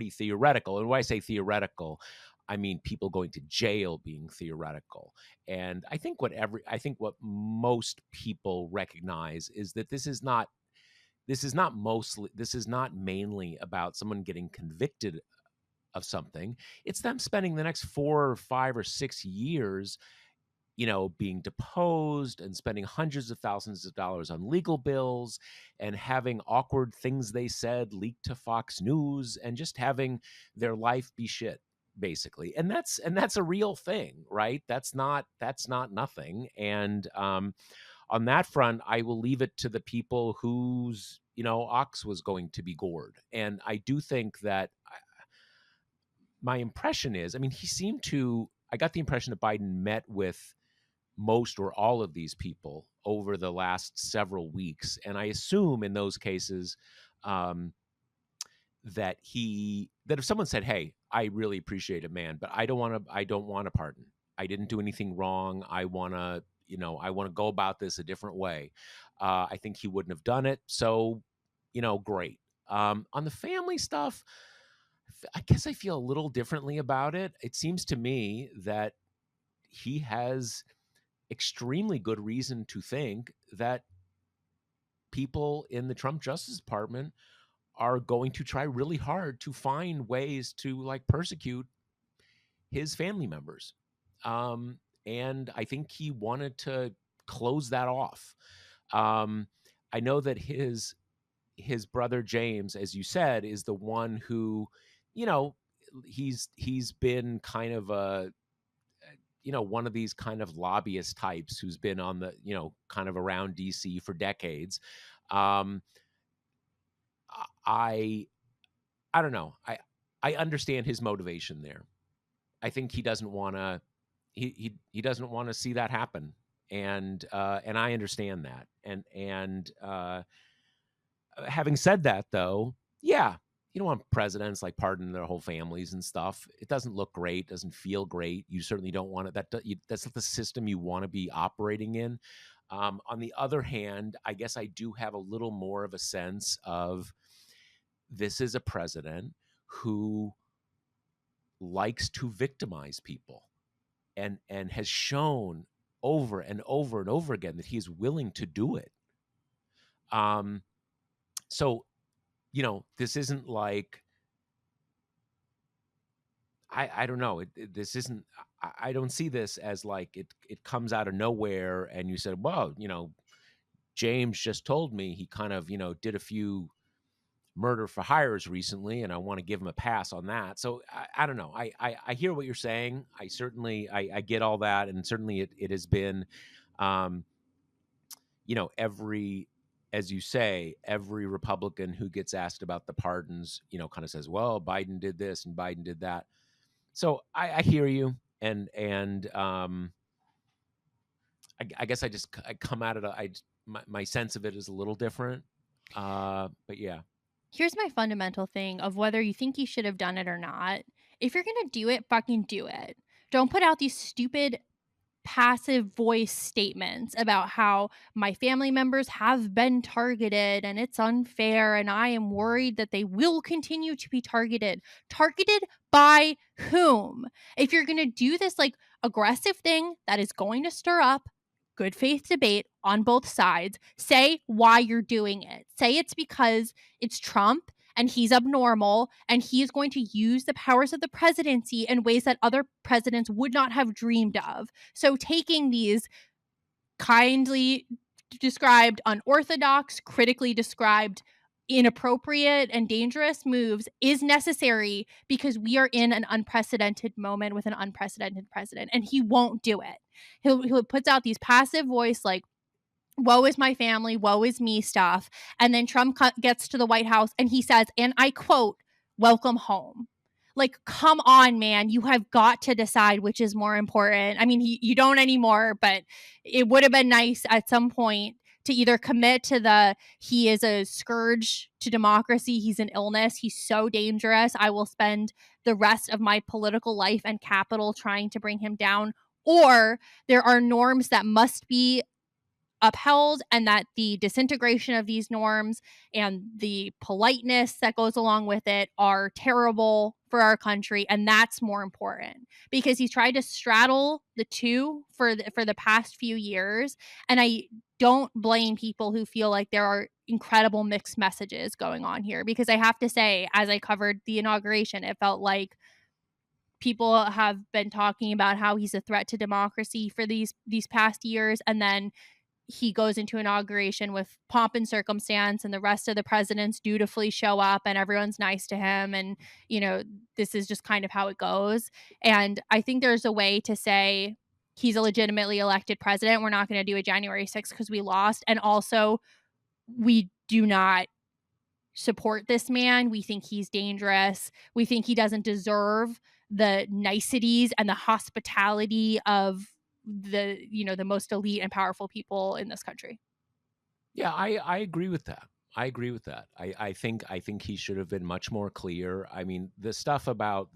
theoretical. And when I say theoretical, I mean people going to jail being theoretical. And I think what most people recognize is that this is not mainly about someone getting convicted of something. It's them spending the next 4 or 5 or 6 years, being deposed and spending hundreds of thousands of dollars on legal bills and having awkward things they said leaked to Fox News and just having their life be shit, basically. And that's a real thing, right? That's not nothing. And on that front, I will leave it to the people whose, ox was going to be gored. And I do think that my impression is, I mean, I got the impression that Biden met with most or all of these people over the last several weeks. And I assume in those cases, um, that if someone said, "Hey, I really appreciate it, man, but I don't want a pardon. I didn't do anything wrong. I want to go about this a different way." I think he wouldn't have done it. So, great. On the family stuff, I guess I feel a little differently about it. It seems to me that he has extremely good reason to think that people in the Trump Justice Department are going to try really hard to find ways to like persecute his family members. And I think he wanted to close that off. I know that his brother James, as you said, is the one who, you know, he's been kind of a one of these kind of lobbyist types who's been on the kind of around DC for decades. Um, I I don't know. I understand his motivation there. I think he doesn't want to he doesn't want to see that happen. And I understand that. And having said that though, yeah, you don't want presidents like pardoning their whole families and stuff. It doesn't look great, doesn't feel great. You certainly don't want it. That's not the system you want to be operating in. On the other hand, I guess I do have a little more of a sense of this is a president who likes to victimize people and has shown over and over and over again that he is willing to do it. So this isn't like I don't know. This isn't. I don't see this as like it comes out of nowhere and you said, well, James just told me he kind of did a few murder for hires recently, and I want to give him a pass on that. So I don't know. I hear what you're saying. I get all that, and certainly it has been, every, as you say, every Republican who gets asked about the pardons, kind of says, well, Biden did this and Biden did that. So I hear you, and I guess I come at it. My sense of it is a little different. But yeah. Here's my fundamental thing of whether you think he should have done it or not. if you're going to do it, fucking do it. Don't put out these stupid passive voice statements about how my family members have been targeted and it's unfair and I am worried that they will continue to be targeted. Targeted by whom? If you're going to do this like aggressive thing that is going to stir up good faith debate on both sides, say why you're doing it. Say it's because it's Trump and he's abnormal and he is going to use the powers of the presidency in ways that other presidents would not have dreamed of. So taking these kindly described unorthodox, critically described inappropriate and dangerous moves is necessary because we are in an unprecedented moment with an unprecedented president, and he won't do it. He'll puts out these passive voice like woe is my family, woe is me stuff. And then Trump gets to the White House and he says, and I quote, welcome home. Like, come on, man. You have got to decide which is more important. I mean, you don't anymore, but it would have been nice at some point to either commit to he is a scourge to democracy. He's an illness. He's so dangerous. I will spend the rest of my political life and capital trying to bring him down. Or there are norms that must be upheld, and that the disintegration of these norms and the politeness that goes along with it are terrible for our country, and that's more important because he's tried to straddle the two for the past few years, and I don't blame people who feel like there are incredible mixed messages going on here, because I have to say, as I covered the inauguration, it felt like people have been talking about how he's a threat to democracy for these past years, and then he goes into inauguration with pomp and circumstance, and the rest of the presidents dutifully show up and everyone's nice to him, and this is just kind of how it goes. And I think there's a way to say he's a legitimately elected president. We're not going to do a January 6th because we lost, and also we do not support this man. We think he's dangerous. We think he doesn't deserve the niceties and the hospitality of the most elite and powerful people in this country. Yeah, I agree with that. I agree with that. I think he should have been much more clear. I mean, the stuff about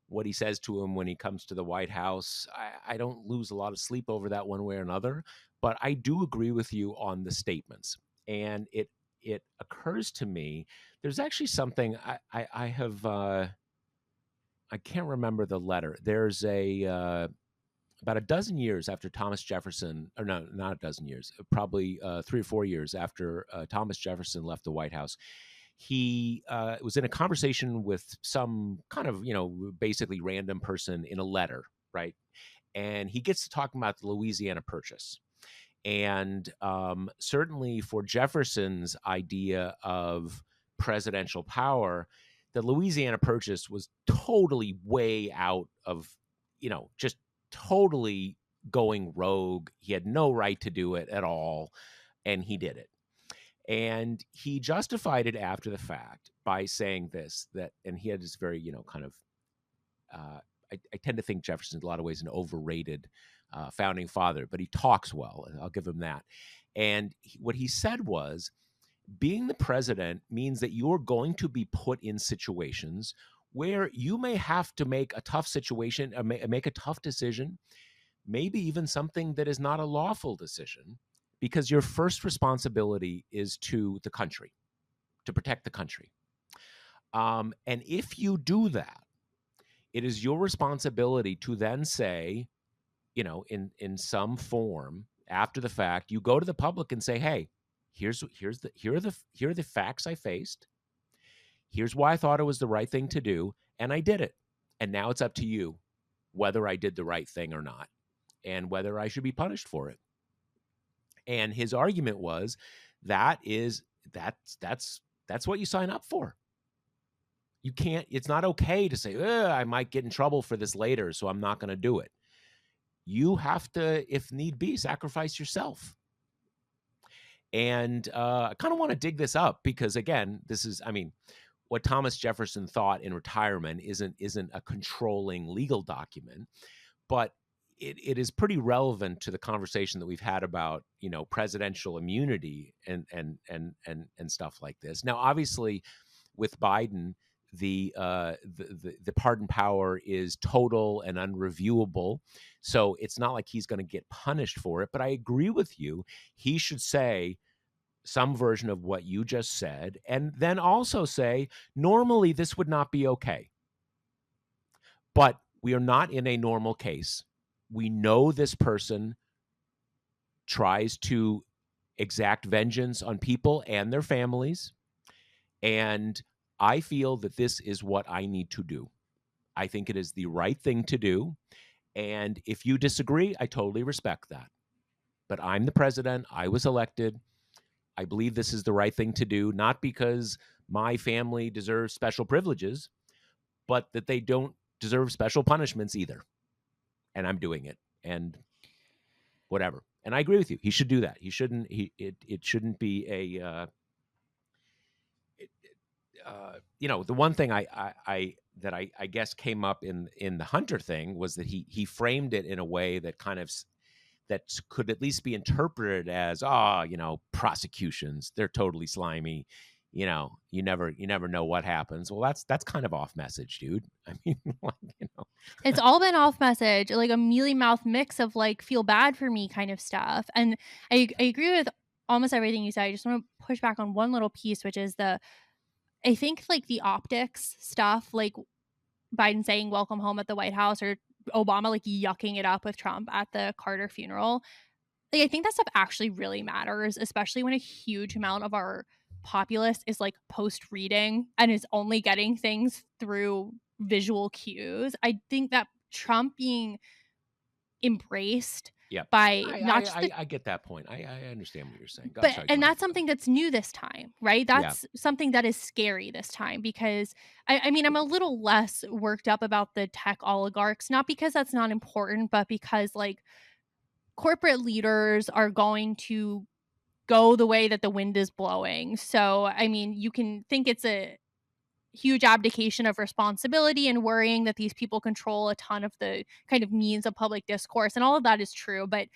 what he says to him when he comes to the White House, I don't lose a lot of sleep over that one way or another. But I do agree with you on the statements. And it occurs to me, there's actually something I have, I can't remember the letter. There's about a dozen years after Thomas Jefferson, or no, not a dozen years, probably 3 or 4 years after Thomas Jefferson left the White House, he was in a conversation with some kind of, basically random person in a letter, right? And he gets to talking about the Louisiana Purchase. And certainly for Jefferson's idea of presidential power, the Louisiana Purchase was totally way out of, just totally going rogue. He had no right to do it at all, and he did it. And he justified it after the fact by saying and he had this very, kind of, I tend to think Jefferson's in a lot of ways an overrated founding father, but he talks well, and I'll give him that. And what he said was, being the president means that you're going to be put in situations where you may have to make a tough situation, make a tough decision, maybe even something that is not a lawful decision, because your first responsibility is to the country, to protect the country. And if you do that, it is your responsibility to then say, in some form after the fact, you go to the public and say, hey, here are the facts I faced. Here's why I thought it was the right thing to do, and I did it. And now it's up to you whether I did the right thing or not, and whether I should be punished for it. And his argument was that's what you sign up for. You can't, it's not okay to say, I might get in trouble for this later, so I'm not going to do it. You have to, if need be, sacrifice yourself. And I kind of want to dig this up because, again, what Thomas Jefferson thought in retirement isn't a controlling legal document, but it is pretty relevant to the conversation that we've had about, presidential immunity and stuff like this. Now, obviously, with Biden, the pardon power is total and unreviewable. So it's not like he's going to get punished for it. But I agree with you. He should say some version of what you just said, and then also say, normally this would not be okay. But we are not in a normal case. We know this person tries to exact vengeance on people and their families. And I feel that this is what I need to do. I think it is the right thing to do. And if you disagree, I totally respect that. But I'm the president. I was elected. I believe this is the right thing to do, not because my family deserves special privileges, but that they don't deserve special punishments either. And I'm doing it. And whatever. And I agree with you. He should do that. He shouldn't. It shouldn't be a. The one thing I guess came up in the Hunter thing was that he framed it in a way that kind of that could at least be interpreted as, prosecutions, they're totally slimy. You never know what happens. Well, that's kind of off message, dude. I mean, It's all been off message, like a mealy mouth mix of like feel bad for me kind of stuff. And I agree with almost everything you said. I just want to push back on one little piece, which is I think like the optics stuff, like Biden saying welcome home at the White House or Obama like yucking it up with Trump at the Carter funeral. Like, I think that stuff actually really matters, especially when a huge amount of our populace is like post reading and is only getting things through visual cues. I think that Trump being embraced yeah. by I, not I just I I get that point. I understand what you're saying. I'm but sorry. Go and ahead. that's something that's new this time, right? Yeah. That's something that is scary this time because I mean, I'm a little less worked up about the tech oligarchs, not because that's not important, but because like corporate leaders are going to go the way that the wind is blowing. So, I mean, you can think it's a huge abdication of responsibility and worrying that these people control a ton of the kind of means of public discourse, and all of that is true, but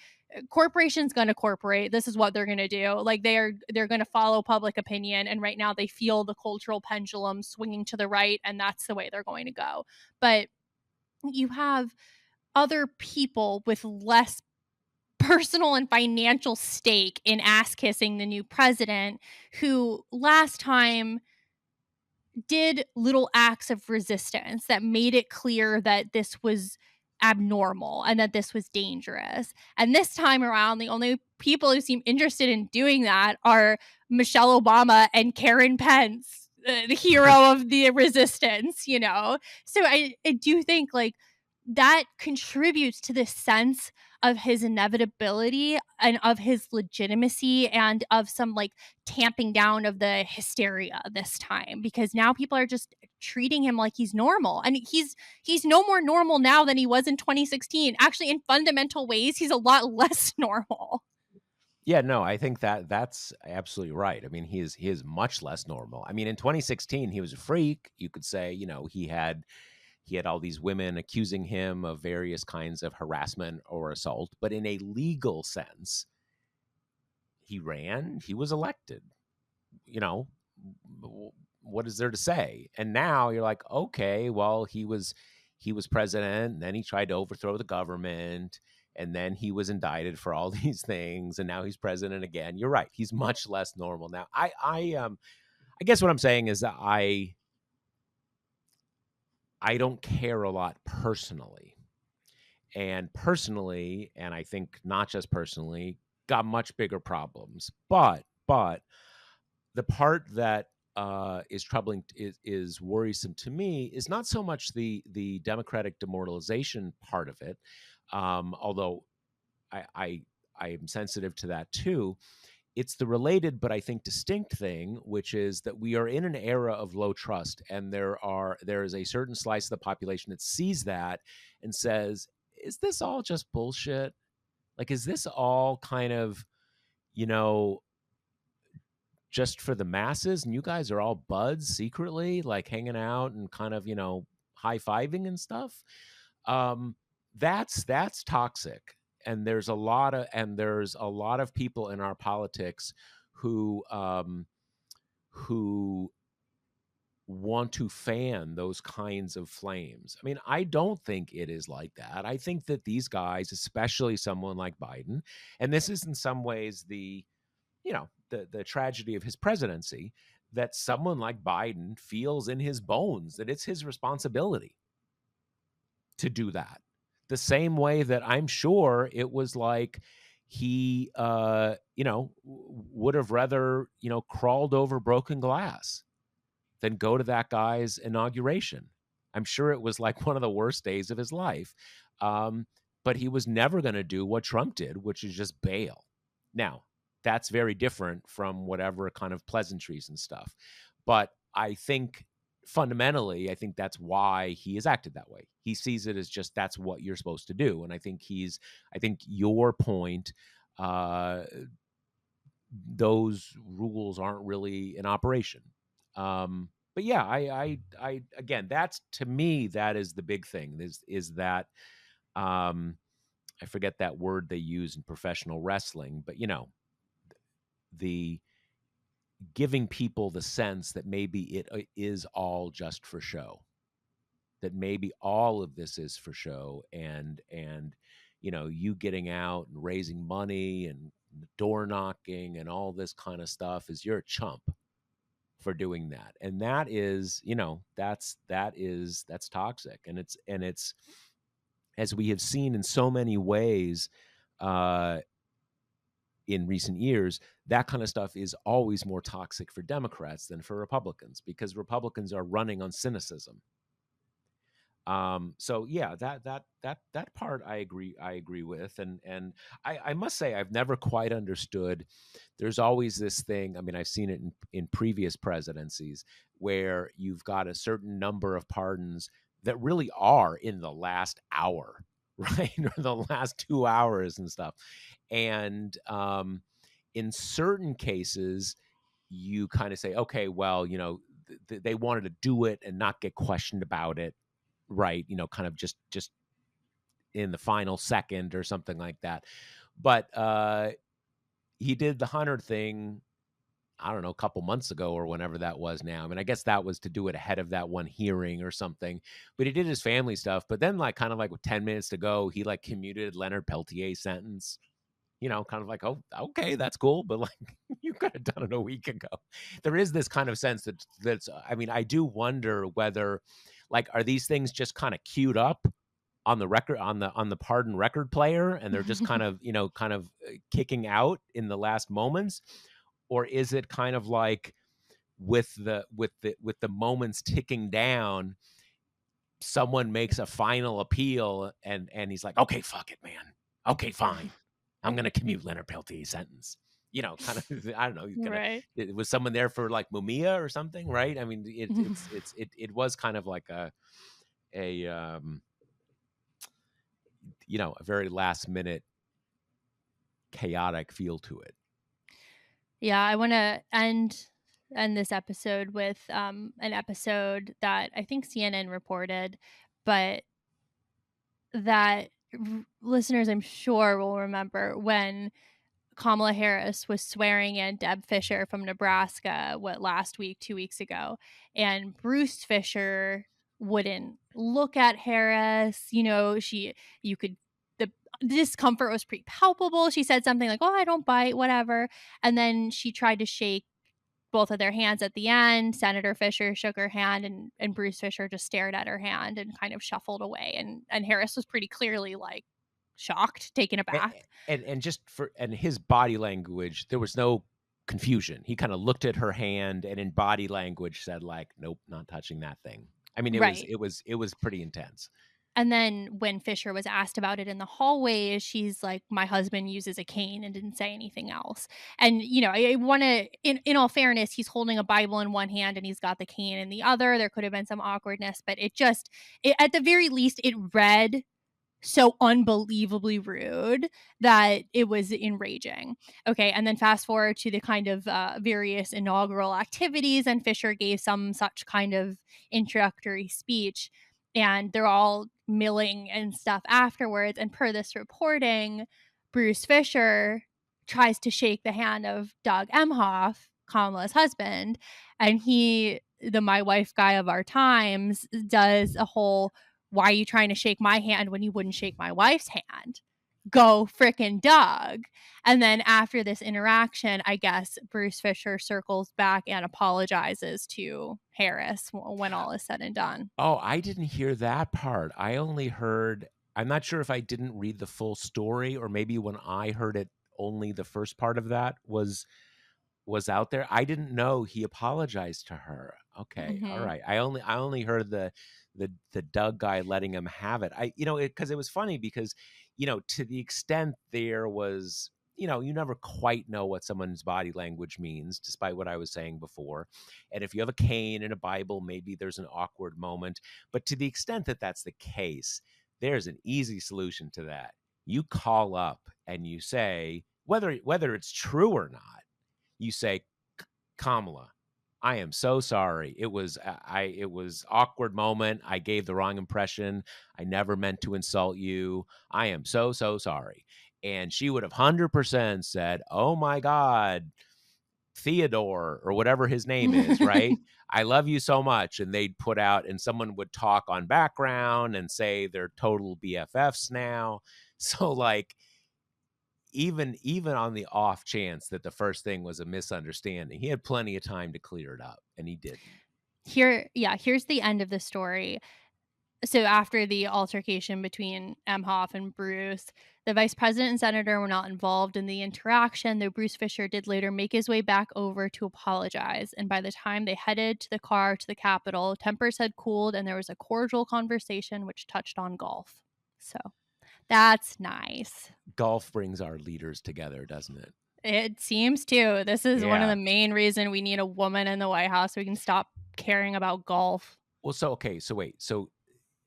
corporations going to corporate. This is what they're going to do. Like they're going to follow public opinion, and right now they feel the cultural pendulum swinging to the right, and that's the way they're going to go. But you have other people with less personal and financial stake in ass kissing the new president, who last time did little acts of resistance that made it clear that this was abnormal and that this was dangerous. And this time around, the only people who seem interested in doing that are Michelle Obama and Karen Pence, the hero of the resistance, you know? So I do think like that contributes to this sense of his inevitability and of his legitimacy and of some like tamping down of the hysteria this time, because now people are just treating him like he's normal, and he's no more normal now than he was in 2016. Actually, in fundamental ways, he's a lot less normal. Yeah, no, I think that's absolutely right. I mean, he is much less normal. I mean, in 2016, he was a freak. You could say, he had all these women accusing him of various kinds of harassment or assault, but in a legal sense, he ran, he was elected. You know, what is there to say? And now you're like, okay, well, he was president, and then he tried to overthrow the government, and then he was indicted for all these things, and now he's president again. You're right. He's much less normal now. I guess what I'm saying is that I don't care a lot personally. And personally, and I think not just personally, got much bigger problems. But the part that is troubling, is worrisome to me, is not so much the democratic demoralization part of it, although I am sensitive to that too. It's the related but I think distinct thing, which is that we are in an era of low trust, and there is a certain slice of the population that sees that and says, "Is this all just bullshit? Like, is this all kind of, you know, just for the masses? And you guys are all buds secretly, like hanging out and kind of, high fiving and stuff." Um, that's toxic. And there's a lot of people in our politics who want to fan those kinds of flames. I mean, I don't think it is like that. I think that these guys, especially someone like Biden, and this is in some ways the tragedy of his presidency, that someone like Biden feels in his bones that it's his responsibility to do that. The same way that I'm sure it was like he would have rather, crawled over broken glass than go to that guy's inauguration. I'm sure it was like one of the worst days of his life. Um, but he was never going to do what Trump did, which is just bail. Now, that's very different from whatever kind of pleasantries and stuff. But I think fundamentally, I think that's why he has acted that way. He sees it as just that's what you're supposed to do. And I think your point, uh, those rules aren't really in operation. But yeah, again, that's to me, that is the big thing is that, I forget that word they use in professional wrestling, but the giving people the sense that maybe it is all just for show, that maybe all of this is for show, and you getting out and raising money and door knocking and all this kind of stuff is you're a chump for doing that. And that is, that's toxic. And it's as we have seen in so many ways, uh in recent years, that kind of stuff is always more toxic for Democrats than for Republicans, because Republicans are running on cynicism. So yeah, that part I agree with. And I must say I've never quite understood. There's always this thing, I mean, I've seen it in previous presidencies, where you've got a certain number of pardons that really are in the last hour, right? Or the last 2 hours and stuff. And in certain cases, you kind of say, okay, well, they wanted to do it and not get questioned about it, right, kind of just in the final second or something like that. But he did the Hunter thing, I don't know, a couple months ago or whenever that was now. I mean, I guess that was to do it ahead of that one hearing or something. But he did his family stuff. But then, like, kind of like with 10 minutes to go, he like commuted Leonard Peltier's sentence. Kind of like, oh, okay, that's cool, but like, you could have done it a week ago. There is this kind of sense that's, I mean, I do wonder whether, like, are these things just kind of queued up on the record, on the pardon record player, and they're just kind of, kicking out in the last moments, or is it kind of like with the moments ticking down, someone makes a final appeal, and he's like, okay, fuck it, man, okay, fine, I'm gonna commute Leonard Peltier's sentence. Kind of, I don't know. Right. Was someone there for like Mumia or something, right? I mean, it was kind of like a a very last minute chaotic feel to it. Yeah, I want to end this episode with an episode that I think CNN reported, but that listeners, I'm sure, will remember when Kamala Harris was swearing in Deb Fischer from Nebraska, last week, 2 weeks ago, and Bruce Fisher wouldn't look at Harris. You could, the discomfort was pretty palpable. She said something like, "Oh, I don't bite," whatever. And then she tried to shake both of their hands at the end. Senator Fisher shook her hand, and Bruce Fisher just stared at her hand and kind of shuffled away. And Harris was pretty clearly like shocked, taken And, aback. and just and his body language, there was no confusion. He kind of looked at her hand and in body language said like, "Nope, not touching that thing." I mean, Right. it was pretty intense. And then when Fisher was asked about it in the hallway, she's like, "My husband uses a cane," and didn't say anything else. And, I want to, in all fairness, he's holding a Bible in one hand and he's got the cane in the other. There could have been some awkwardness, but at the very least, it read so unbelievably rude that it was enraging. Okay, and then fast forward to the kind of various inaugural activities, and Fisher gave some such kind of introductory speech, and they're all milling and stuff afterwards. And per this reporting, Bruce Fisher tries to shake the hand of Doug Emhoff, Kamala's husband, and he the my wife guy of our times does a whole, why are you trying to shake my hand when you wouldn't shake my wife's hand? Go frickin' Doug. And then after this interaction, I guess Bruce Fisher circles back and apologizes to Harris when all is said and done. Oh, I didn't hear that part. I only heard, I'm not sure if I didn't read the full story, or maybe when I heard it, only the first part of that was out there. I didn't know he apologized to her. Okay, all Mm-hmm. right. I only heard the Doug guy letting him have it. Because it was funny because, to the extent there was, you never quite know what someone's body language means, despite what I was saying before. And if you have a cane and a Bible, maybe there's an awkward moment. But to the extent that that's the case, there's an easy solution to that. You call up and you say, whether it's true or not, you say, Kamala, I am so sorry. It was awkward moment. I gave the wrong impression. I never meant to insult you. I am so sorry. And she would have 100% said, "Oh my God, Theodore," or whatever his name is, right? "I love you so much." And they'd put out, and someone would talk on background and say they're total BFFs now. So like, even on the off chance that the first thing was a misunderstanding, he had plenty of time to clear it up, and he didn't. Here's the end of the story. So after the altercation between Emhoff and Bruce, the vice president and senator were not involved in the interaction, though Bruce Fisher did later make his way back over to apologize. And by the time they headed to the car to the Capitol, tempers had cooled and there was a cordial conversation which touched on golf. So that's nice. Golf brings our leaders together, doesn't it? It seems to. This is one of Yeah. the main reasons we need a woman in the White House so we can stop caring about golf. Well, so wait. So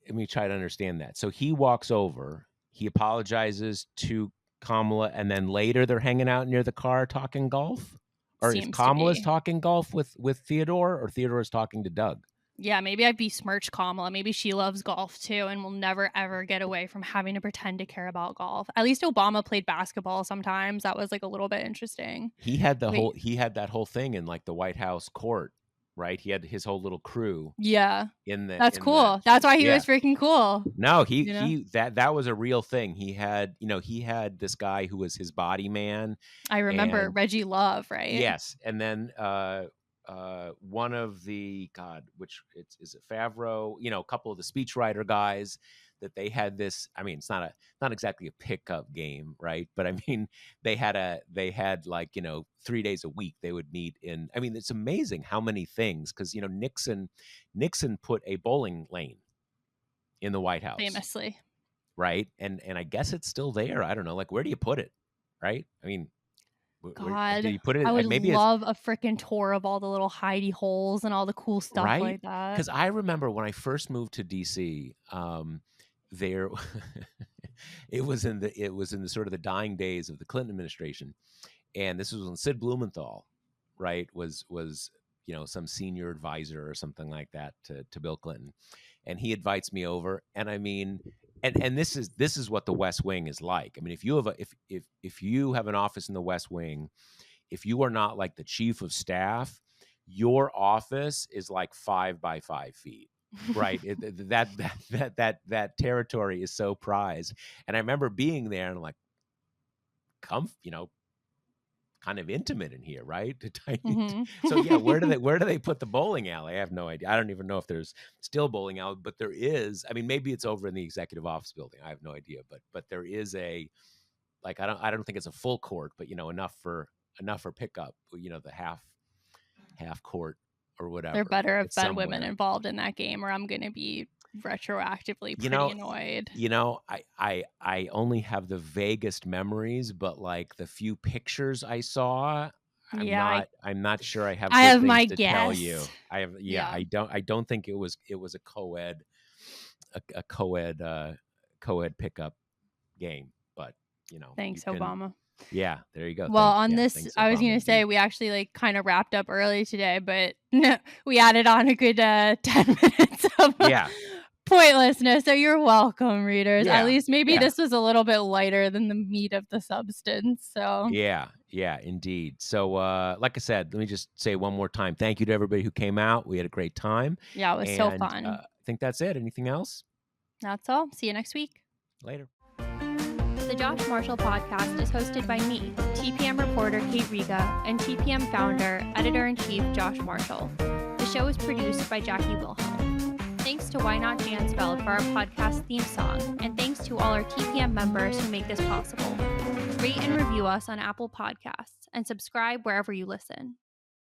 let me try to understand that. So he walks over, he apologizes to Kamala, and then later they're hanging out near the car talking golf? Or is Seems to Kamala's be. talking golf with Theodore, or Theodore is talking to Doug? Yeah, maybe I besmirch Kamala. Maybe she loves golf too and will never ever get away from having to pretend to care about golf. At least Obama played basketball sometimes. That was like a little bit interesting. He had Wait, he had that whole thing in like the White House court, right? He had his whole little crew yeah, in that's the cool. That's why he yeah. was freaking cool. No, You know, that was a real thing. He had this guy who was his body man, I remember and Reggie Love, right? yes, and then one of the which is it Favreau, a couple of the speechwriter guys, that they had this. I mean, it's not exactly a pickup game, right? But I mean, they had like 3 days a week they would meet in. I mean, it's amazing how many things, because Nixon put a bowling lane in the White House, Famously. right? And I guess it's still there. I don't know. Like, where do you put it? Right? I mean, where did God, you put I it? would Maybe it's love a freaking tour of all the little hidey holes and all the cool stuff right, like that. because I remember when I first moved to DC, there it was in the sort of the dying days of the Clinton administration, and this was when Sid Blumenthal, right, was some senior advisor or something like that to Bill Clinton, and he invites me over, and I mean, and this is what the West Wing is like. I mean, if you have an office in the West Wing, if you are not like the chief of staff, your office is like 5 by 5 feet. Right. That territory is so prized. And I remember being there and like, come, kind of intimate in here, right? So yeah, where do Mm-hmm. they put the bowling alley? I have no idea. I don't even know if there's still bowling alley, but there is. I mean, maybe it's over in the executive office building. I have no idea, but there is a, like, I don't think it's a full court, but enough for pickup. The half court or There whatever. better have It's been women somewhere. involved in that game, or I'm gonna be retroactively You pretty know, annoyed. I only have the vaguest memories, but like the few pictures I saw, I'm Yeah, not I'm not sure I have I good have things my to tell you. guess. I have yeah, Yeah. I don't think it was a co-ed pickup game, but you Thanks, can. Obama. Yeah, there you go. Well, on this, Thanks I was Obama gonna say indeed. we actually like kind of wrapped up early today, but we added on a good 10 minutes of Yeah. pointlessness. So you're welcome, readers. At Yeah. least maybe Yeah. this was a little bit lighter than the meat of the substance. So Yeah. Yeah, indeed. So, like I said, let me just say one more time. Thank you to everybody who came out. We had a great time. Yeah, it was so And fun. I think that's it. Anything else? That's all. See you next week. Later. The Josh Marshall podcast is hosted by me, TPM reporter Kate Riga, and TPM founder, editor-in-chief Josh Marshall. The show is produced by Jackie Wilhelm. Thanks to Why Not Jansfeld for our podcast theme song, and thanks to all our TPM members who make this possible. Rate and review us on Apple Podcasts, and subscribe wherever you listen.